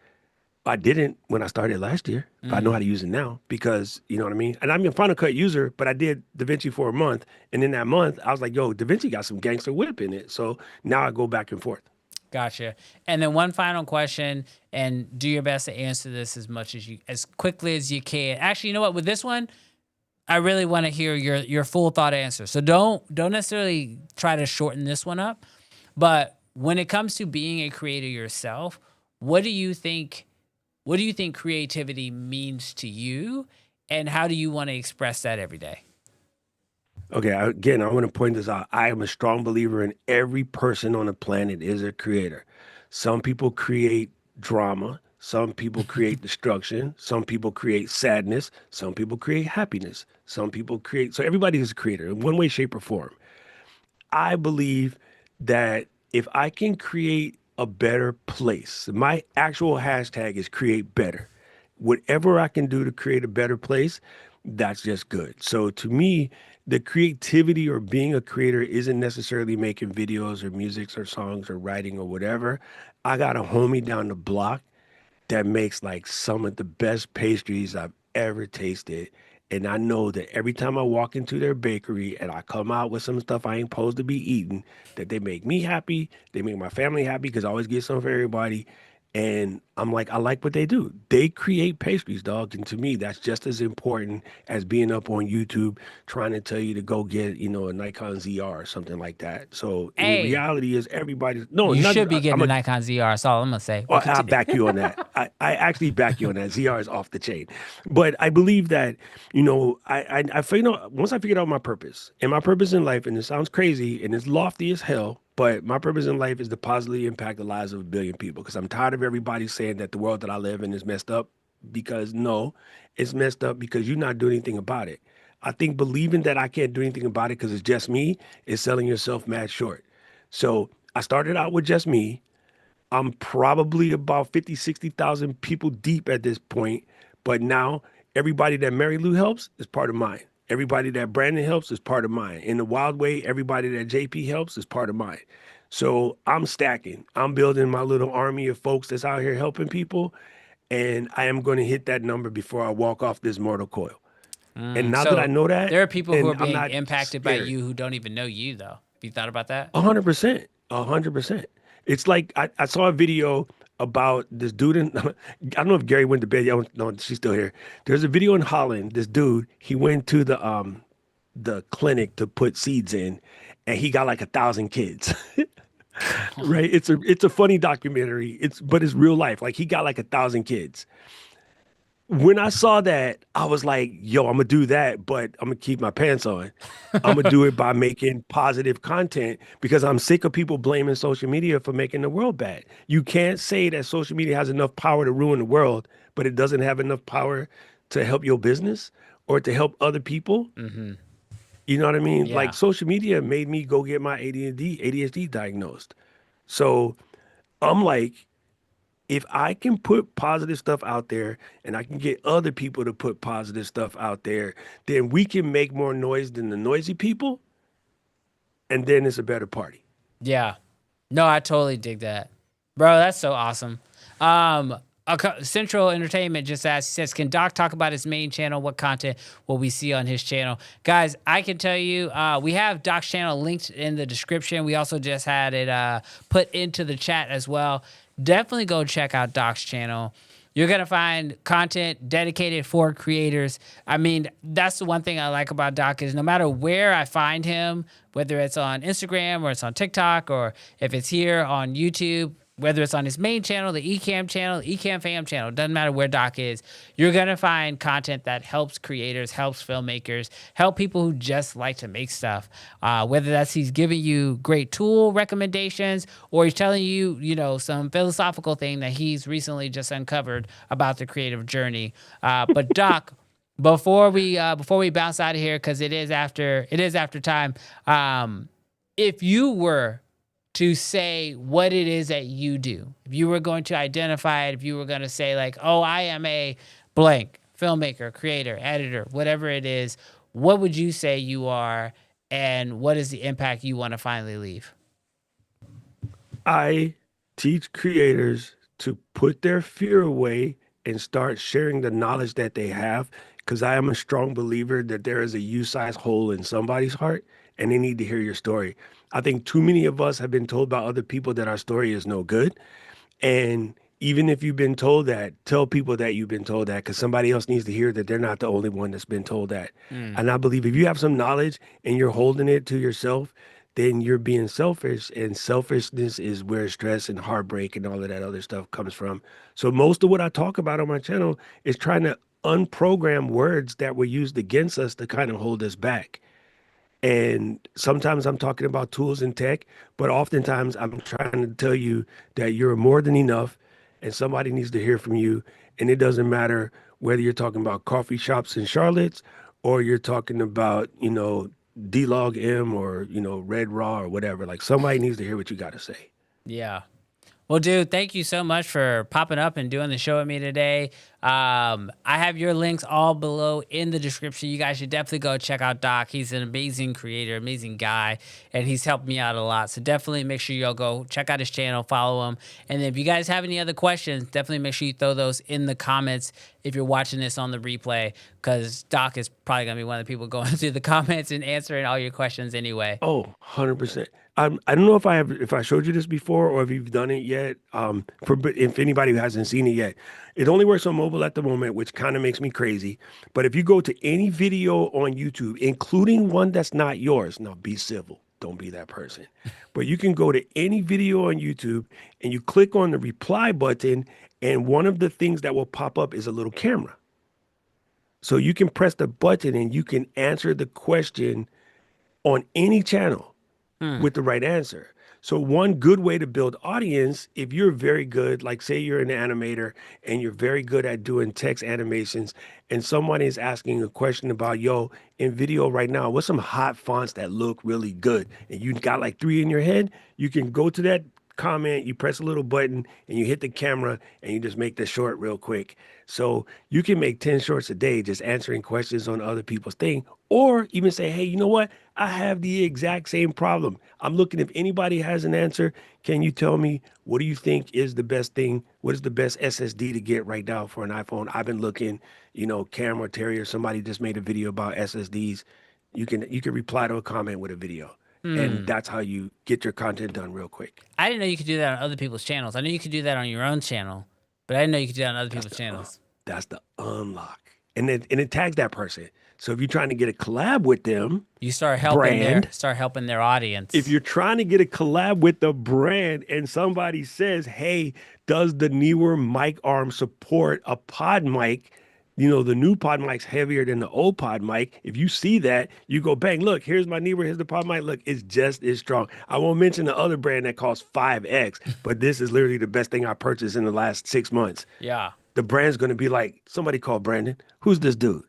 I didn't when I started last year, but I know how to use it now, because you know what I mean? And I'm a Final Cut user, but I did DaVinci for a month. And in that month, I was like, yo, DaVinci got some gangster whip in it. So now I go back and forth. Gotcha. And then one final question, and do your best to answer this as quickly as you can. Actually, you know what? With this one, I really want to hear your full thought answer. So don't necessarily try to shorten this one up. But when it comes to being a creator yourself, what do you think creativity means to you, and how do you want to express that every day? Okay, again, I want to point this out. I am a strong believer in every person on the planet is a creator. Some people create drama. Some people create destruction. Some people create sadness. Some people create happiness. Some people create, so everybody is a creator in one way, shape, or form. I believe that if I can create a better place, my actual hashtag is create better. Whatever I can do to create a better place, that's just good. So to me, the creativity or being a creator isn't necessarily making videos or musics or songs or writing or whatever. I got a homie down the block that makes like some of the best pastries I've ever tasted. And I know that every time I walk into their bakery and I come out with some stuff I ain't supposed to be eating, that they make me happy, they make my family happy, because I always get some for everybody. And I'm like, I like what they do. They create pastries, dog. And to me, that's just as important as being up on YouTube trying to tell you to go get, a Nikon ZR or something like that. So in Hey, reality is everybody's, no, you not, should be getting I'm the a, Nikon ZR. That's all I'm gonna say. oh, But I'll continue. back you on that. I actually back you on that. ZR is off the chain. But I believe that, once I figured out my purpose, and my purpose in life, and it sounds crazy and it's lofty as hell, but my purpose in life is to positively impact the lives of 1 billion people, because I'm tired of everybody saying that the world that I live in is messed up, because no, it's messed up because you're not doing anything about it. I think believing that I can't do anything about it because it's just me is selling yourself mad short. So I started out with just me. I'm probably about 50, 60,000 people deep at this point. But now everybody that Mary Lou helps is part of mine. Everybody that Brandon helps is part of mine. In the wild way, everybody that JP helps is part of mine. So I'm stacking. I'm building my little army of folks that's out here helping people. And I am going to hit that number before I walk off this mortal coil. And now that I So know that, there are people who then are I'm being not impacted by scared. you who don't even know you, though. Have you thought about that? 100%. 100%. It's like I saw a video about this dude in I don't know if Gary went to bed. Yeah, no, she's still here. There's a video in Holland. This dude, he went to the clinic to put seeds in, and he got like 1,000 kids. Right? It's a funny documentary. But it's real life. Like he got like 1,000 kids. When I saw that, I was like, yo, I'm gonna do that, but I'm gonna keep my pants on. I'm gonna do it by making positive content because I'm sick of people blaming social media for making the world bad. You can't say that social media has enough power to ruin the world, but it doesn't have enough power to help your business or to help other people. You know what I mean? Like Yeah. social media made me go get my ADHD diagnosed. So I'm like, if I can put positive stuff out there and I can get other people to put positive stuff out there, then we can make more noise than the noisy people, and then it's a better party. Yeah. No, I totally dig that. Bro, that's so awesome. Um, Central Entertainment just asked, he says, can Doc talk about his main channel? What content will we see on his channel? Guys, I can tell you, we have Doc's channel linked in the description. We also just had it put into the chat as well. Definitely go check out Doc's channel. You're going to find content dedicated for creators. I mean, that's the one thing I like about Doc is no matter where I find him, whether it's on Instagram or it's on TikTok or if it's here on YouTube, whether it's on his main channel, the Ecamm channel, Ecamm fam channel, doesn't matter where Doc is, you're going to find content that helps creators, helps filmmakers, help people who just like to make stuff. Whether that's he's giving you great tool recommendations or he's telling you, you know, some philosophical thing that he's recently just uncovered about the creative journey. But Doc, before we bounce out of here, because it is after time. If you were to say what it is that you do. If you were going to identify it, if you were going to say like, oh, I am a blank filmmaker, creator, editor, whatever it is, what would you say you are and what is the impact you want to finally leave? I teach creators to put their fear away and start sharing the knowledge that they have because I am a strong believer that there is a U-sized hole in somebody's heart and they need to hear your story. I think too many of us have been told by other people that our story is no good. And even if you've been told that, tell people that you've been told that because somebody else needs to hear that they're not the only one that's been told that. Mm, And I believe if you have some knowledge and you're holding it to yourself, then you're being selfish. And selfishness is where stress and heartbreak and all of that other stuff comes from. So most of what I talk about on my channel is trying to unprogram words that were used against us to kind of hold us back. And sometimes I'm talking about tools and tech, but oftentimes I'm trying to tell you that you're more than enough and somebody needs to hear from you. And it doesn't matter whether you're talking about coffee shops in Charlotte's or you're talking about, D-Log M or, Red Raw or whatever. Like somebody needs to hear what you got to say. yeah. Well, dude, thank you so much for popping up and doing the show with me today. I have your links all below in the description. You guys should definitely go check out Doc. He's an amazing creator, amazing guy, and he's helped me out a lot. So definitely make sure y'all go check out his channel, follow him. And if you guys have any other questions, definitely make sure you throw those in the comments if you're watching this on the replay, because Doc is probably going to be one of the people going through the comments and answering all your questions anyway. Oh, 100%. I don't know if I showed you this before or if you've done it yet. But if anybody who hasn't seen it yet, it only works on mobile at the moment, which kind of makes me crazy. But if you go to any video on YouTube, including one that's not yours, now be civil. Don't be that person. But you can go to any video on YouTube and you click on the reply button, and one of the things that will pop up is a little camera. So you can press the button and you can answer the question on any channel with the right answer. So one good way to build audience, if you're very good, like say you're an animator and you're very good at doing text animations and someone is asking a question about, yo, in video right now, what's some hot fonts that look really good? And you got like three in your head, you can go to that comment, you press a little button, and you hit the camera, and you just make the short real quick. So you can make 10 shorts a day just answering questions on other people's thing, or even say, hey, you know what? I have the exact same problem. I'm looking if anybody has an answer. Can you tell me what do you think is the best thing? What is the best SSD to get right now for an iPhone? I've been looking, Cam or Terry or somebody just made a video about SSDs. You can reply to a comment with a video. And that's how you get your content done real quick. I didn't know you could do that on other people's channels. I knew you could do that on your own channel, but I didn't know you could do that on other people's channels. That's the unlock. And it tags that person. So if you're trying to get a collab with them, you start helping their audience. If you're trying to get a collab with the brand and somebody says, hey, does the newer mic arm support a pod mic? The new pod mic's heavier than the old pod mic. If you see that, you go, bang, look, here's my newer, here's the pod mic. Look, it's just as strong. I won't mention the other brand that costs 5X, but this is literally the best thing I purchased in the last 6 months. Yeah. The brand's going to be like, somebody call Brandon. Who's this dude?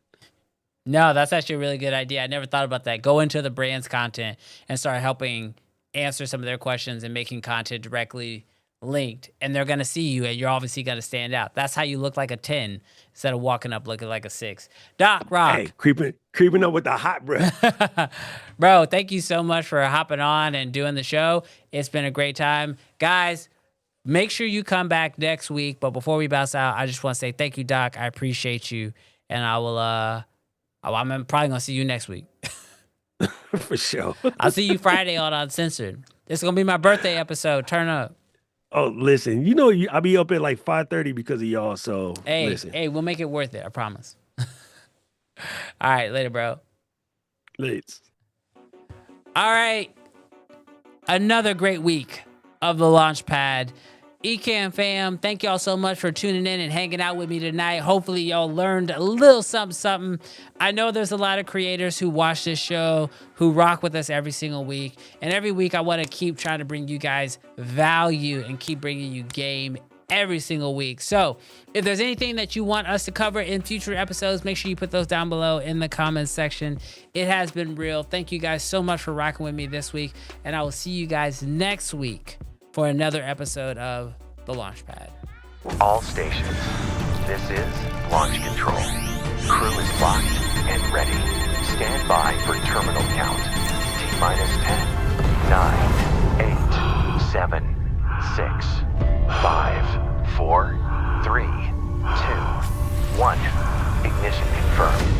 No, that's actually a really good idea. I never thought about that. Go into the brand's content and start helping answer some of their questions and making content directly linked, and they're going to see you, and you're obviously going to stand out. That's how you look like a 10 instead of walking up looking like a 6. Doc Rock. Hey, creeping up with the hot breath. Bro, thank you so much for hopping on and doing the show. It's been a great time. Guys, make sure you come back next week, but before we bounce out, I just want to say thank you, Doc. I appreciate you, and I'm probably going to see you next week. For sure. I'll see you Friday on Uncensored. This is going to be my birthday episode. Turn up. Oh, listen, I'll be up at like 5:30 because of y'all, so listen. Hey, we'll make it worth it, I promise. All right, later, bro. Let's. All right. Another great week of the Launchpad. Ecamm fam, thank y'all so much for tuning in and hanging out with me tonight. Hopefully y'all learned a little something. I know there's a lot of creators who watch this show, who rock with us every single week. And every week I want to keep trying to bring you guys value and keep bringing you game every single week. So if there's anything that you want us to cover in future episodes, make sure you put those down below in the comments section. It has been real. Thank you guys so much for rocking with me this week. And I will see you guys next week for another episode of The Launchpad. All stations, this is launch control. Crew is locked and ready. Stand by for terminal count. T-minus 10, 9, 8, 7, 6, 5, 4, 3, 2, 1. Ignition confirmed.